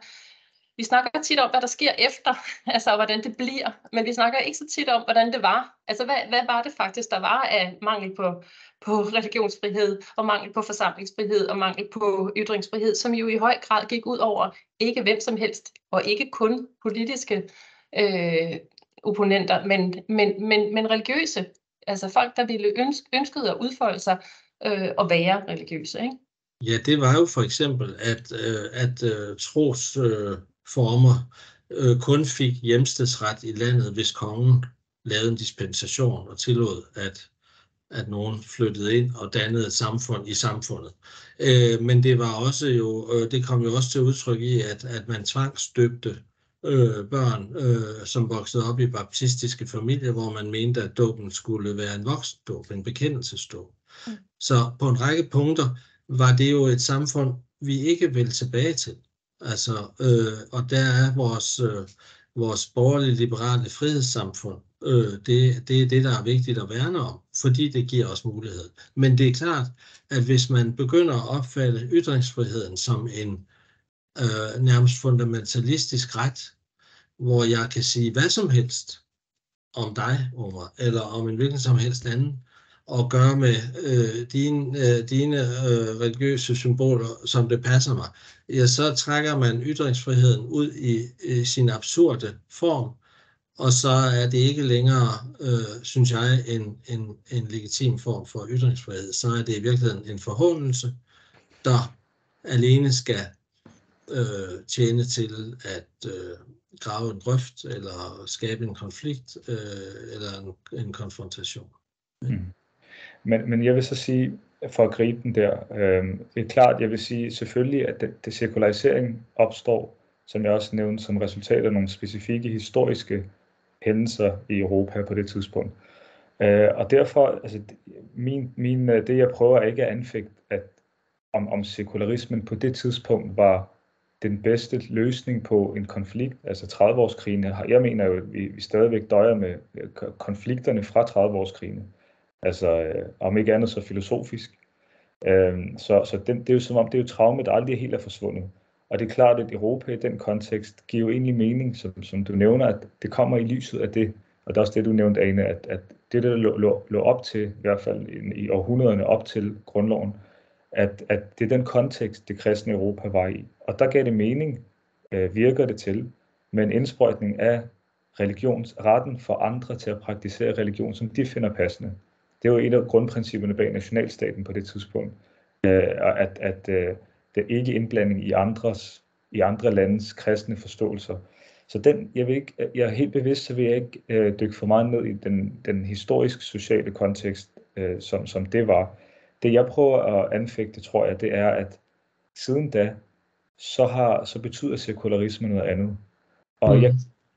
Vi snakker tit om, hvad der sker efter, altså hvordan det bliver, men vi snakker ikke så tit om, hvordan det var. Altså hvad var det faktisk, der var af mangel på religionsfrihed, og mangel på forsamlingsfrihed, og mangel på ytringsfrihed, som jo i høj grad gik ud over ikke hvem som helst, og ikke kun politiske opponenter, men religiøse. Altså folk, der ville ønskede at udfolde sig og være religiøse, ikke? Ja, det var jo for eksempel, at trosformer kun fik hjemstedsret i landet, hvis kongen lavede en dispensation og tillod, at nogen flyttede ind og dannede et samfund i samfundet. Men det var også det kom jo også til udtryk i, at man tvangsdøbte børn, som voksede op i baptistiske familier, hvor man mente, at dåben skulle være en voksendåb, en bekendelsesdåb. Så på en række punkter var det jo et samfund, vi ikke vil tilbage til. Altså, og der er vores borgerlige liberale frihedssamfund. Det er det, der er vigtigt at værne om, fordi det giver os mulighed. Men det er klart, at hvis man begynder at opfatte ytringsfriheden som en nærmest fundamentalistisk ret, hvor jeg kan sige hvad som helst om dig, Omar, eller om en hvilken som helst anden, og gøre med dine religiøse symboler, som det passer mig, ja, så trækker man ytringsfriheden ud i sin absurde form, og så er det ikke længere, synes jeg, en legitim form for ytringsfrihed. Så er det i virkeligheden en forhåndelse, der alene skal tjene til at grave en grøft, eller skabe en konflikt, eller en konfrontation. Men jeg vil så sige, for at gribe den der, det er klart, jeg vil sige selvfølgelig, at det sekularisering opstår, som jeg også nævnte, som resultat af nogle specifikke historiske hændelser i Europa på det tidspunkt. Og derfor, altså det jeg prøver ikke at anfægte, at om sekularismen på det tidspunkt var den bedste løsning på en konflikt, altså 30-årskrigene. Jeg mener jo, at vi stadigvæk døjer med konflikterne fra 30-årskrigene. Altså om ikke andet så filosofisk. Så det er jo som om, det er jo traumet, der aldrig helt er forsvundet. Og det er klart, at Europa i den kontekst giver jo egentlig mening, som du nævner, at det kommer i lyset af det, og det er også det, du nævnte, Ane, at det, der lå op til, i hvert fald i århundrederne op til grundloven, at det er den kontekst, det kristne Europa var i. Og der gav det mening, virker det til, med en indsprøjtning af religionsretten for andre til at praktisere religion, som de finder passende. Det var et af grundprincipperne bag nationalstaten på det tidspunkt, at det ikke indblanding i andre landes kristne forståelser. Så jeg er helt bevidst, så vil jeg ikke dykke for meget ned i den historisk sociale kontekst, som det var. Det jeg prøver at anfægte, tror jeg, det er, at siden da, så betyder sekularisme noget andet. Og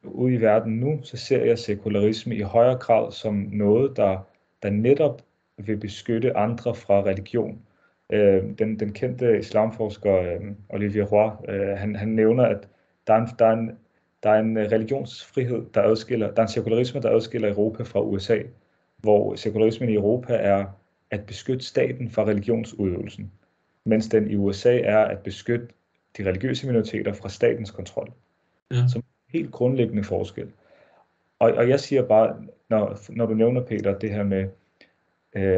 ude i verden nu, så ser jeg sekularisme i højere grad som noget, der netop vil beskytte andre fra religion. Den kendte islamforsker Olivier Roy, han nævner, at der er en religionsfrihed, der er en sekularisme, der adskiller Europa fra USA, hvor sekularismen i Europa er at beskytte staten fra religionsudøvelsen, mens den i USA er at beskytte de religiøse minoriteter fra statens kontrol. Ja. Som helt grundlæggende forskel. Og jeg siger bare, når du nævner, Peter, det her med,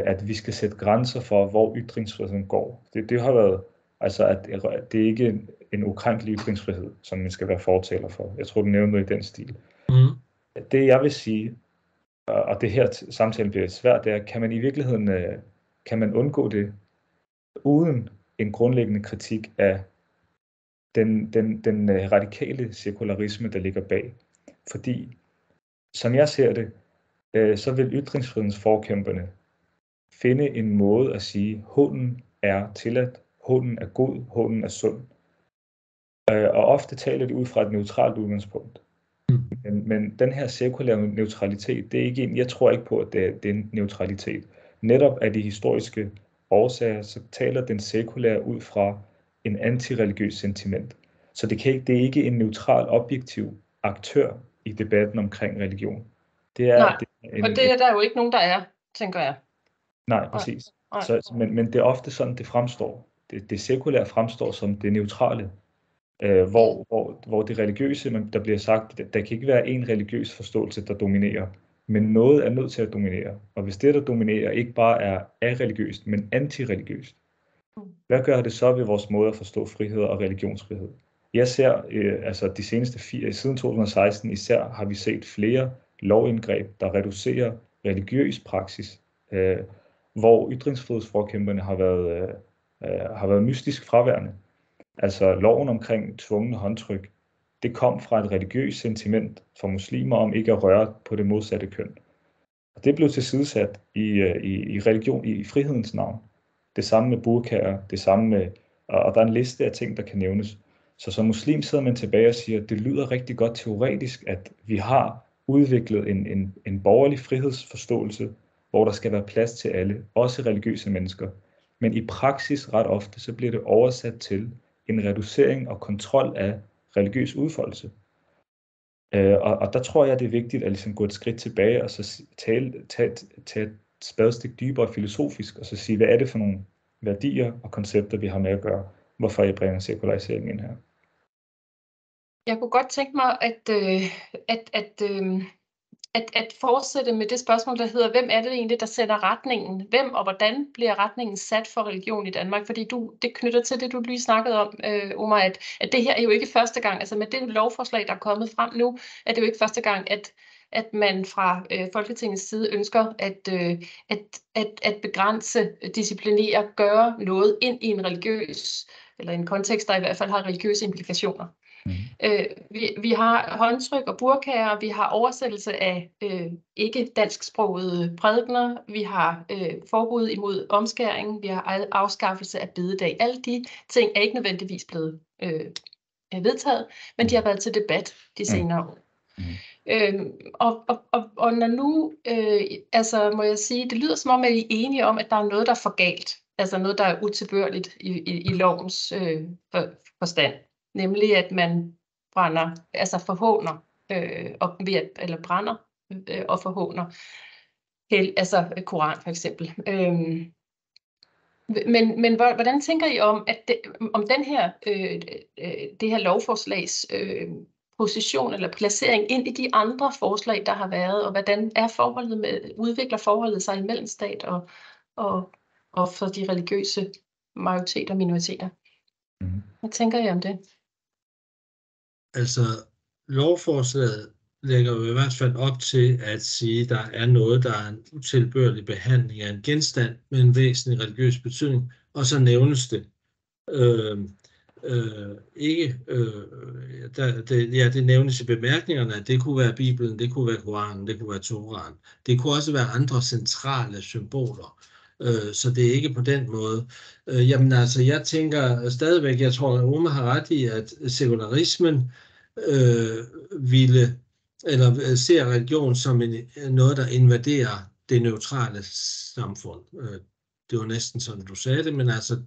at vi skal sætte grænser for, hvor ytringsfriheden går. Det har været, altså at det er ikke en ukrænkelig ytringsfrihed, som man skal være fortaler for. Jeg tror, du nævner noget i den stil. Det jeg vil sige, og det her samtalen bliver svært, det er, kan man i virkeligheden kan man undgå det uden en grundlæggende kritik af den radikale sekularisme, der ligger bag. Fordi, som jeg ser det, så vil ytringsfrihedens forkæmperne finde en måde at sige, hånen er tilladt, hånen er god, hånen er sund. Og ofte taler de ud fra et neutralt udgangspunkt. Men den her sekulære neutralitet, det er ikke jeg tror ikke på, at det er en neutralitet. Netop af de historiske årsager, så taler den sekulære ud fra en antireligiøs sentiment. Så det er ikke en neutral, objektiv aktør i debatten omkring religion. Det er der jo ikke nogen, der er, tænker jeg. Nej, præcis. Men det er ofte sådan, det fremstår. Det sekulære fremstår som det neutrale, hvor det religiøse, der bliver sagt, der kan ikke være en religiøs forståelse, der dominerer, men noget er nødt til at dominere. Og hvis det, der dominerer, ikke bare er areligiøst, men antireligiøst, hvad gør det så ved vores måde at forstå frihed og religionsfrihed? Jeg ser, altså de seneste siden 2016 især, har vi set flere lovindgreb, der reducerer religiøs praksis, hvor ytringsfrihedsforkæmperne har været mystisk fraværende. Altså loven omkring tvungne håndtryk, det kom fra et religiøst sentiment for muslimer om ikke at røre på det modsatte køn. Og det blev tilsidesat i religion, i frihedens navn. Det samme med burkaer, det samme med, og der er en liste af ting, der kan nævnes. Så som muslim sidder man tilbage og siger, at det lyder rigtig godt teoretisk, at vi har udviklet en borgerlig frihedsforståelse, hvor der skal være plads til alle, også religiøse mennesker. Men i praksis ret ofte, så bliver det oversat til en reducering og kontrol af religiøs udfoldelse. Og der tror jeg, det er vigtigt at ligesom gå et skridt tilbage og så tage et spadestik dybere filosofisk, og så sige, hvad er det for nogle værdier og koncepter, vi har med at gøre? Hvorfor jeg bringer sekulariseringen ind her? Jeg kunne godt tænke mig at fortsætte med det spørgsmål, der hedder, hvem er det egentlig, der sætter retningen? Hvem og hvordan bliver retningen sat for religion i Danmark? Fordi det knytter til det, du lige snakkede om, Omar, at det her er jo ikke første gang, altså med det lovforslag, der er kommet frem nu, er det jo ikke første gang, at man fra Folketingets side ønsker at begrænse, disciplinere, gøre noget ind i en religiøs, eller en kontekst, der i hvert fald har religiøse implikationer. Vi har håndtryk og burkaer, vi har oversættelse af ikke dansksprogede prædikener, vi har forbud imod omskæring, vi har afskaffelse af bededag. Alle de ting er ikke nødvendigvis blevet vedtaget, men de har været til debat de senere år. Og når nu, altså må jeg sige, det lyder som om, at I er enige om, at der er noget, der er for galt, altså noget, der er utilbørligt i lovens forstand. Nemlig at man brænder, altså forhåner, eller brænder og forhåner, altså Koran for eksempel. Men hvordan tænker I om, at om den her, det her lovforslags position eller placering ind i de andre forslag, der har været, og hvordan er udvikler forholdet sig imellem stat og for de religiøse majoriteter og minoriteter? Hvad tænker I om det? Altså, lovforslaget lægger jo i hvert fald op til at sige, at der er noget, der er en utilbørlig behandling af en genstand med en væsentlig religiøs betydning, og så nævnes det ikke. Det nævnes i bemærkningerne, at det kunne være Bibelen, det kunne være Koranen, det kunne være Toraen. Det kunne også være andre centrale symboler. Så det er ikke på den måde. Jamen altså, jeg tænker stadigvæk, jeg tror, at Omar har ret i, at sekularismen ser religion som noget, der invaderer det neutrale samfund. Det var næsten sådan, du sagde det, men altså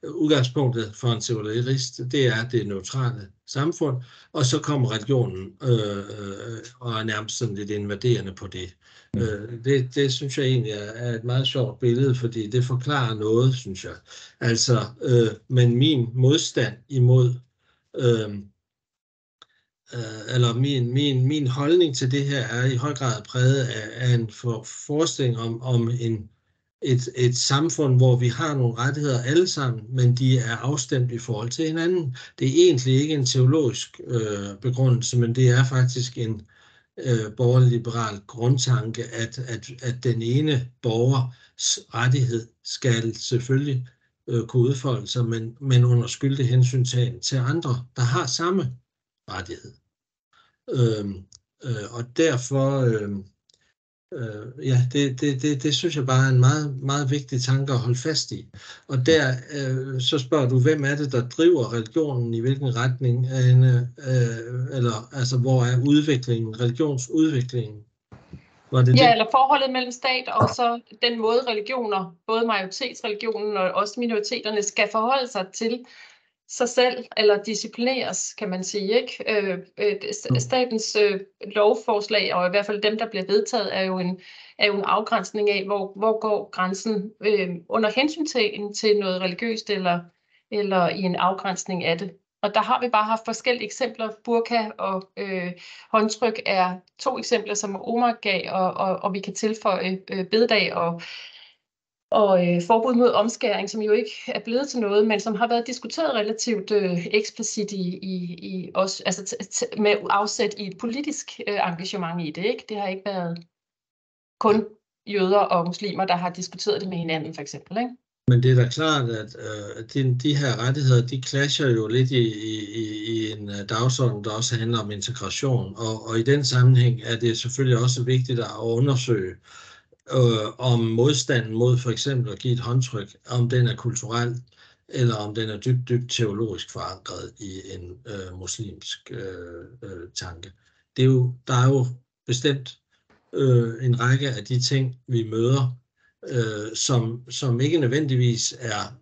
udgangspunktet for en sekularist, det er det neutrale samfund, og så kommer religionen og er nærmest sådan lidt invaderende på det. Det synes jeg egentlig er et meget sjovt billede, fordi det forklarer noget, synes jeg. Altså, men min modstand imod eller min holdning til det her er i høj grad præget af en forestilling om et samfund, hvor vi har nogle rettigheder alle sammen, men de er afstemt i forhold til hinanden. Det er egentlig ikke en teologisk begrundelse, men det er faktisk en borgerlig-liberal grundtanke, at den ene borgers rettighed skal selvfølgelig kunne udfolde sig, men under skyldig hensyntagen til andre, der har samme rettighed. Og derfor, det synes jeg bare er en meget, meget vigtig tanke at holde fast i. Og der, så spørger du, hvem er det, der driver religionen, i hvilken retning, eller altså, hvor er udviklingen, religionsudviklingen? Eller forholdet mellem stat og så den måde religioner, både majoritetsreligionen og også minoriteterne, skal forholde sig til sig selv, eller disciplineres, kan man sige, ikke? Statens lovforslag, og i hvert fald dem, der bliver vedtaget, er jo en afgrænsning af, hvor går grænsen under hensyn til noget religiøst, eller i en afgrænsning af det. Og der har vi bare haft forskellige eksempler. Burka og håndtryk er 2 eksempler, som Omar gav, og vi kan tilføje bededag og forbud mod omskæring, som jo ikke er blevet til noget, men som har været diskuteret relativt eksplicit i også, altså med afsæt i et politisk engagement i det, ikke? Det har ikke været kun jøder og muslimer, der har diskuteret det med hinanden, for eksempel, ikke? Men det er da klart, at de her rettigheder, de clasher jo lidt i en dagsorden, der også handler om integration, og i den sammenhæng er det selvfølgelig også vigtigt at undersøge, om modstanden mod for eksempel at give et håndtryk, om den er kulturel, eller om den er dybt teologisk forankret i en muslimsk tanke. Der er jo bestemt en række af de ting, vi møder, som ikke nødvendigvis er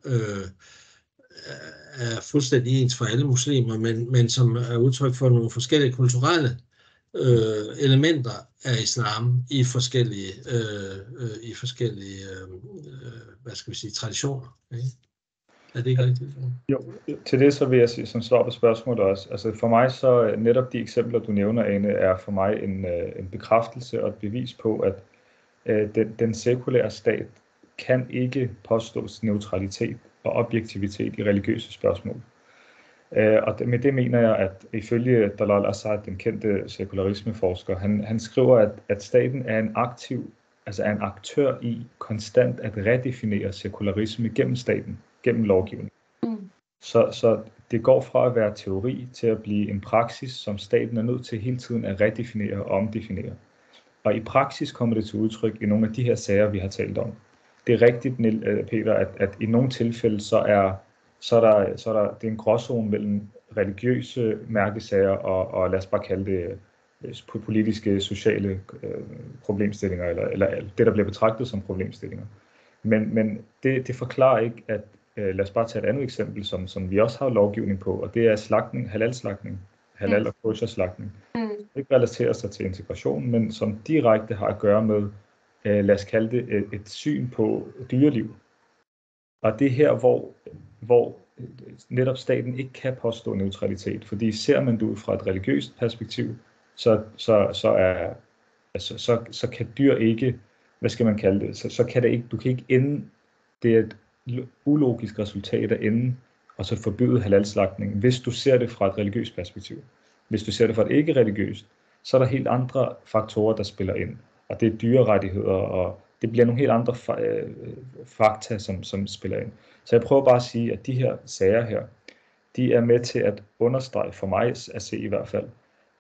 fuldstændig ens for alle muslimer, men som er udtryk for nogle forskellige kulturelle elementer af islam i forskellige hvad skal vi sige, traditioner. Ikke? Er det ikke rigtigt? Jo, til det så vil jeg sige, som svar på spørgsmålet også, altså for mig så netop de eksempler, du nævner, Ane, er for mig en bekræftelse og et bevis på, at den sekulære stat kan ikke påstås neutralitet og objektivitet i religiøse spørgsmål. Og med det mener jeg, at ifølge Dalal Assad, den kendte sekularismeforsker, han skriver, at staten er en aktør i konstant at redefinere sekularisme gennem staten, gennem lovgivning. Så det går fra at være teori til at blive en praksis, som staten er nødt til hele tiden at redefinere og omdefinere. Og i praksis kommer det til udtryk i nogle af de her sager, vi har talt om. Det er rigtigt, Peter, at i nogle tilfælde så er der en gråzone mellem religiøse mærkesager og lad os bare kalde det politiske, sociale problemstillinger, eller det, der bliver betragtet som problemstillinger. Men det forklarer ikke, at lad os bare tage et andet eksempel, som vi også har lovgivning på, og det er slagtning, halal-slagtning, halal- og kosher-slagtning. Det ikke relaterer sig til integration, men som direkte har at gøre med, lad os kalde det et syn på dyreliv. Og det er her, hvor netop staten ikke kan påstå neutralitet, fordi ser man det ud fra et religiøst perspektiv, så kan dyr ikke, hvad skal man kalde det, så kan det ikke, du kan ikke ende, det er et ulogisk resultat at ende, og så forbyde halalslagtning, hvis du ser det fra et religiøst perspektiv. Hvis du ser det fra et ikke-religiøst, så er der helt andre faktorer, der spiller ind, og det er dyrerettigheder, og det bliver nogle helt andre fakta, som spiller ind. Så jeg prøver bare at sige, at de her sager her, de er med til at understrege, for mig at se i hvert fald,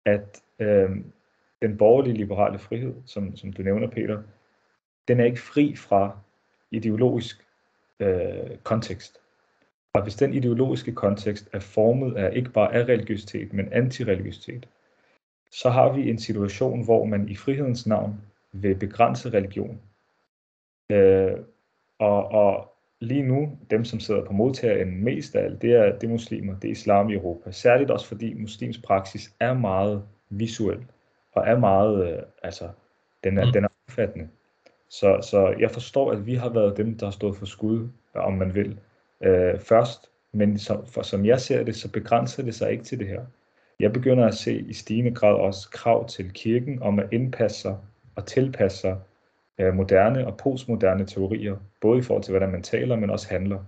at den borgerlige liberale frihed, som du nævner, Peter, den er ikke fri fra ideologisk kontekst. Og hvis den ideologiske kontekst er formet af ikke bare af religiøsitet, men antireligiøsitet, så har vi en situation, hvor man i frihedens navn vil begrænse religion. Og lige nu, dem som sidder på modtagerenden mest af alt, det er muslimer, det er islam i Europa. Særligt også fordi muslims praksis er meget visuel, og er meget, den er omfattende. Så jeg forstår, at vi har været dem, der har stået for skud, om man vil, først. Men som jeg ser det, så begrænser det sig ikke til det her. Jeg begynder at se i stigende grad også krav til kirken om at indpasse sig og tilpasse sig moderne og postmoderne teorier, både i forhold til, hvordan man taler, men også handler.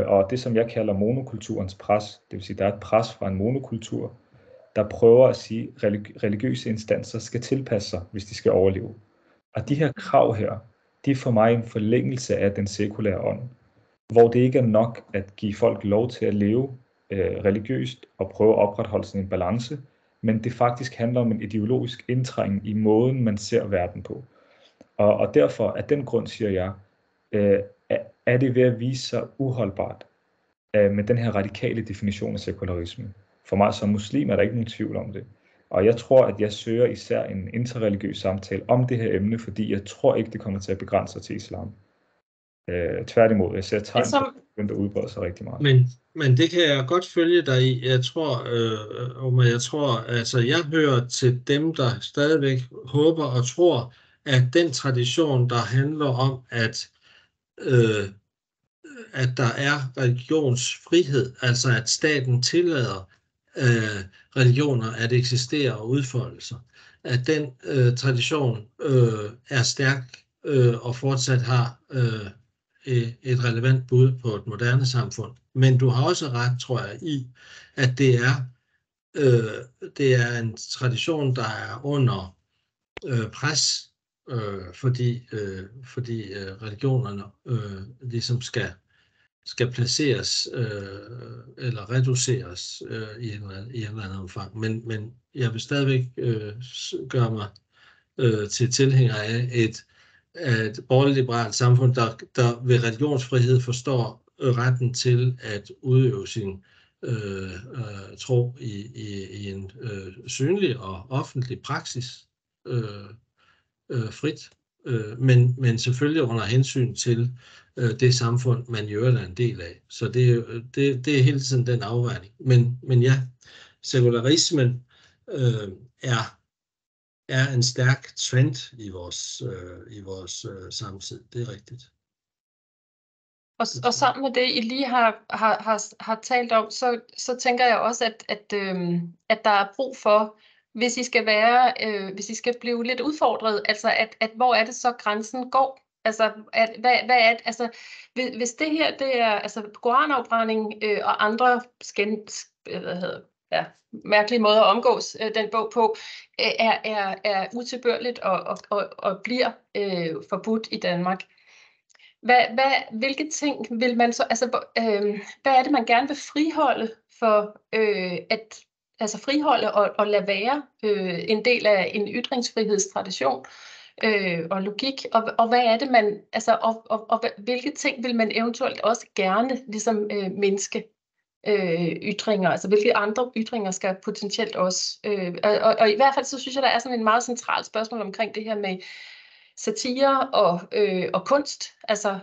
Og det, som jeg kalder monokulturens pres, det vil sige, der er et pres fra en monokultur, der prøver at sige, at religiøse instanser skal tilpasse sig, hvis de skal overleve. Og de her krav her, de er for mig en forlængelse af den sekulære ånd, hvor det ikke er nok at give folk lov til at leve religiøst og prøve at opretholde sådan en balance, men det faktisk handler om en ideologisk indtrængen i måden, man ser verden på. Og derfor, af den grund, siger jeg, er det ved at vise sig uholdbart med den her radikale definition af sekularisme. For mig som muslim er der ikke nogen tvivl om det. Og jeg tror, at jeg søger især en interreligiøs samtale om det her emne, fordi jeg tror ikke, det kommer til at begrænse sig til islam. Tværtimod, jeg ser tegn på, at det begynder at udbrede sig rigtig meget. Men det kan jeg godt følge dig i. Jeg tror, altså jeg hører til dem, der stadigvæk håber og tror, at den tradition, der handler om, at der er religionsfrihed, altså at staten tillader religioner at eksistere og udfolde sig, at den tradition er stærk og fortsat har et relevant bud på et moderne samfund. Men du har også ret, tror jeg, i, at det er en tradition, der er under pres, fordi religionerne ligesom skal placeres eller reduceres i en eller anden omfang. Men jeg vil stadigvæk gøre mig til tilhænger af et borgerligt-liberalt samfund, der ved religionsfrihed forstår retten til at udøve sin tro i en synlig og offentlig praksis frit, men selvfølgelig under hensyn til det samfund, man i øvrigt er en del af. Så det er hele tiden den afvejning. Men ja, sekularismen er en stærk trend i vores samtid. Det er rigtigt. Og sammen med det, I lige har talt om, så tænker jeg også, at der er brug for, hvis I skal blive lidt udfordret, altså at hvor er det så grænsen går? Altså hvad er det, altså hvis det her det er altså koranafbrænding og andre mærkelige måder at omgås den bog på er utilbørligt og bliver forbudt i Danmark. Hvilke ting vil man så, altså hvad er det man gerne vil friholde for at friholde og lade være en del af en ytringsfrihedstradition og logik, og hvad er det man, altså og hvilke ting vil man eventuelt også gerne ligesom mindske ytringer, altså hvilke andre ytringer skal potentielt også, og i hvert fald så synes jeg, der er sådan en meget centralt spørgsmål omkring det her med satire og kunst. Altså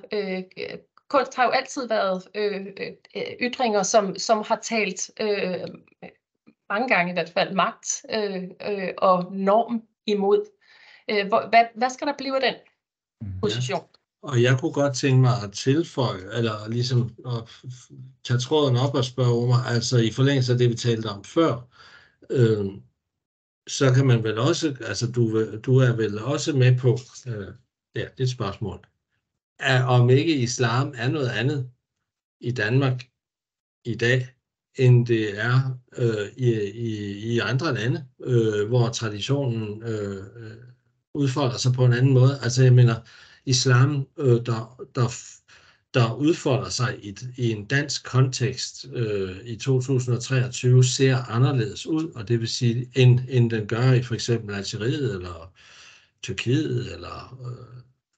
kunst har jo altid været ytringer, som har talt mange gange i hvert fald magt og norm imod. Hvad skal der blive af den position? Og jeg kunne godt tænke mig at tilføje, eller ligesom at tage tråden op og spørge Omar, altså i forlængelse af det, vi talte om før, så kan man vel også, altså du er vel også med på, ja, det er et spørgsmål, om ikke islam er noget andet i Danmark i dag, end det er i andre lande, hvor traditionen udfolder sig på en anden måde. Altså jeg mener, islam, der udfolder sig i en dansk kontekst i 2023, ser anderledes ud, og det vil sige, end den gør i for eksempel Algeriet eller Tyrkiet eller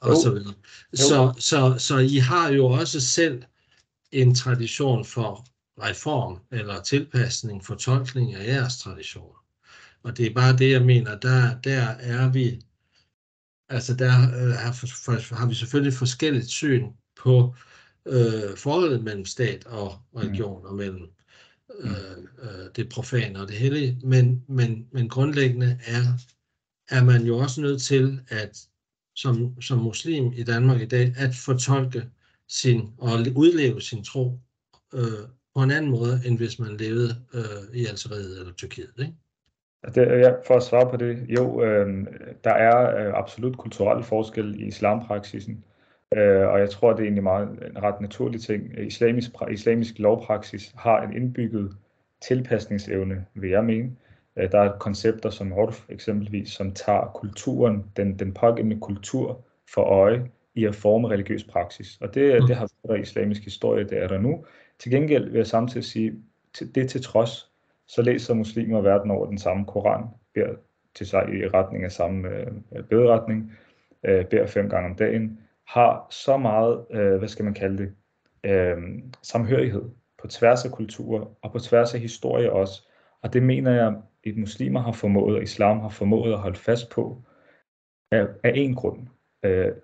og så videre. Så I har jo også selv en tradition for reform eller tilpasning, fortolkning af jeres traditioner. Og det er bare det, jeg mener, der er vi, altså der har vi selvfølgelig forskelligt syn på forholdet mellem stat og religion og mellem det profane og det hellige, men grundlæggende er man jo også nødt til at som muslim i Danmark i dag at fortolke og udleve sin tro på en anden måde, end hvis man levede i Algeriet eller Tyrkiet, ikke? For at svare på det, jo, der er absolut kulturel forskel i islampraksisen, og jeg tror, det er egentlig en ret naturlig ting. Islamisk lovpraksis har en indbygget tilpasningsevne, vil jeg mene. Der er koncepter som urf eksempelvis, som tager kulturen, den pågældende kultur for øje i at forme religiøs praksis. Og det har været islamisk historie, det er der nu. Til gengæld vil jeg samtidig sige, det til trods, så læser muslimer verden over den samme Koran, beder til sig i retning af samme bederetning, beder 5 gange om dagen, har så meget, hvad skal man kalde det, samhørighed på tværs af kulturer og på tværs af historie også. Og det mener jeg, at muslimer har formået, og islam har formået at holde fast på af en grund,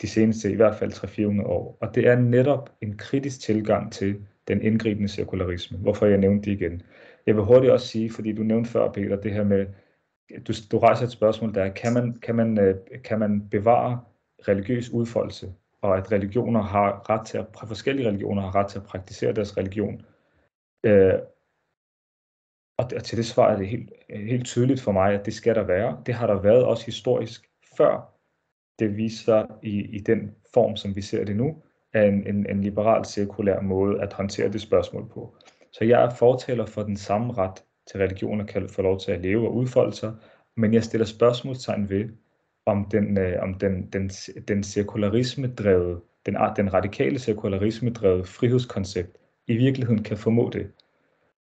de seneste i hvert fald 300-400 år. Og det er netop en kritisk tilgang til den indgribende sekularisme. Hvorfor jeg nævnte det igen. Jeg vil hurtigt også sige, fordi du nævnte før, Peter, det her med, du rejser et spørgsmål der, kan man bevare religiøs udfoldelse, og at religioner har ret til forskellige religioner har ret til at praktisere deres religion. Og til det svar er det helt tydeligt for mig, at det skal der være. Det har der været også historisk, før det viser i den form, som vi ser det nu, af en liberal sekulær måde at håndtere det spørgsmål på. Så jeg er fortaler for den samme ret til religioner kan få lov til at leve og udfolde sig, men jeg stiller spørgsmålstegn ved, om den sekularisme-drevet, den radikale sekularisme-drevet frihedskoncept i virkeligheden kan formå det.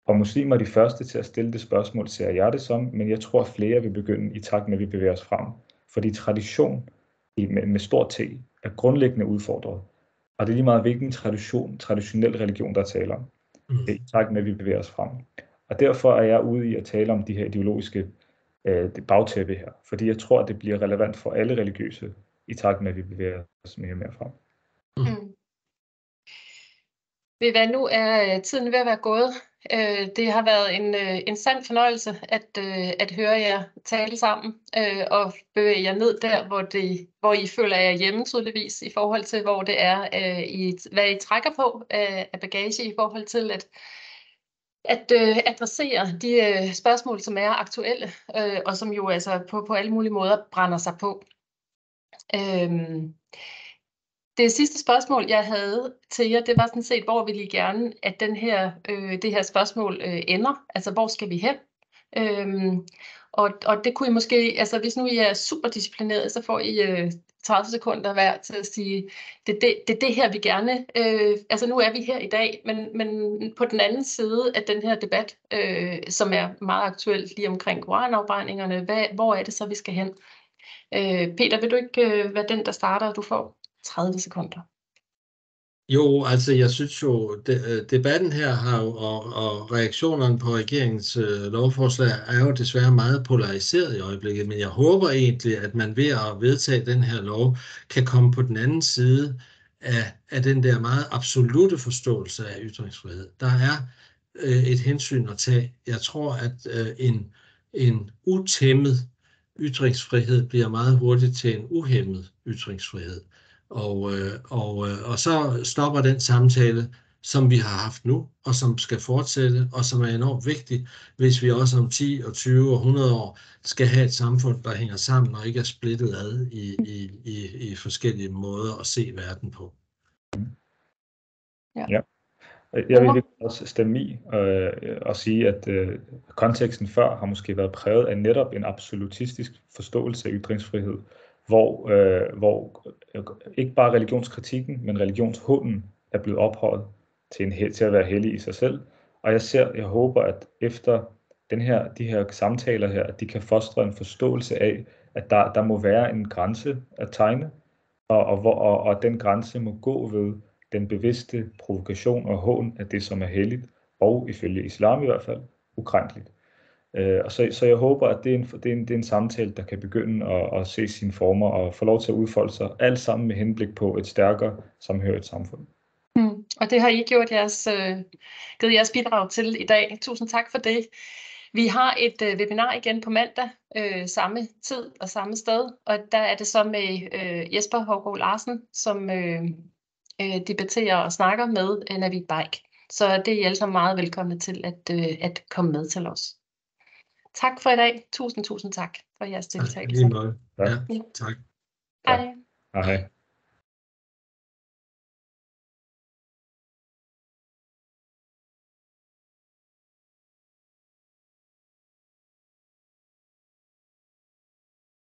Og muslimer er de første til at stille det spørgsmål, ser jeg det som, men jeg tror flere vil begynde i takt med, at vi bevæger os frem. Fordi tradition med stor T er grundlæggende udfordret. Og det er lige meget, hvilken traditionel religion, der taler om. I takt med, at vi bevæger os frem. Og derfor er jeg ude i at tale om de her ideologiske bagtæppe her. Fordi jeg tror, at det bliver relevant for alle religiøse, i takt med, at vi bevæger os mere og mere frem. Ved hvad, nu er tiden ved at være gået. Det har været en sand fornøjelse at høre jer tale sammen og bevæge jer ned der, hvor I føler jer hjemme tydeligvis, i forhold til hvor det er, hvad I trækker på af bagage i forhold til at adressere de spørgsmål, som er aktuelle og som jo altså på alle mulige måder brænder sig på. Det sidste spørgsmål, jeg havde til jer, det var sådan set, hvor vil I gerne, at det her spørgsmål ender? Altså, hvor skal vi hen? Og det kunne I måske, altså hvis nu I er super disciplineret, så får I 30 sekunder hver til at sige, det er det her, vi gerne, altså nu er vi her i dag, men på den anden side af den her debat, som er meget aktuel lige omkring koranafbrændingerne, hvor er det så, vi skal hen? Peter, vil du ikke være den, der starter, du får 30 sekunder. Jo, altså jeg synes jo, debatten her har jo, og reaktionerne på regeringens lovforslag er jo desværre meget polariseret i øjeblikket, men jeg håber egentlig, at man ved at vedtage den her lov, kan komme på den anden side af den der meget absolute forståelse af ytringsfrihed. Der er et hensyn at tage. Jeg tror, at en utæmmet ytringsfrihed bliver meget hurtigt til en uhæmmet ytringsfrihed. Og så stopper den samtale, som vi har haft nu, og som skal fortsætte, og som er enormt vigtig, hvis vi også om 10 og 20 og 100 år skal have et samfund, der hænger sammen og ikke er splittet ad i forskellige måder at se verden på. Ja. Jeg vil også stemme i og sige, at konteksten før har måske været præget af netop en absolutistisk forståelse af ytringsfrihed, hvor ikke bare religionskritikken, men religionshånden er blevet ophøjet til at være hellig i sig selv. Og jeg håber, at efter de her samtaler her, at de kan fostre en forståelse af, at der må være en grænse at tegne, og den grænse må gå ved den bevidste provokation og hån af det, som er helligt, og ifølge islam i hvert fald, ukrænkeligt. Så jeg håber, at det er en samtale, der kan begynde at se sine former og få lov til at udfolde sig, alt sammen med henblik på et stærkere samhørigt samfund. Og det har I givet jeres bidrag til i dag. Tusind tak for det. Vi har et webinar igen på mandag, samme tid og samme sted, og der er det så med Jesper Hougaard Larsen, som debatterer og snakker med Navid Baik. Så det er I alle sammen meget velkomne til at komme med til os. Tak for i dag. Tusind tak for jeres deltagelse. Ja, tak. Hej. Hej.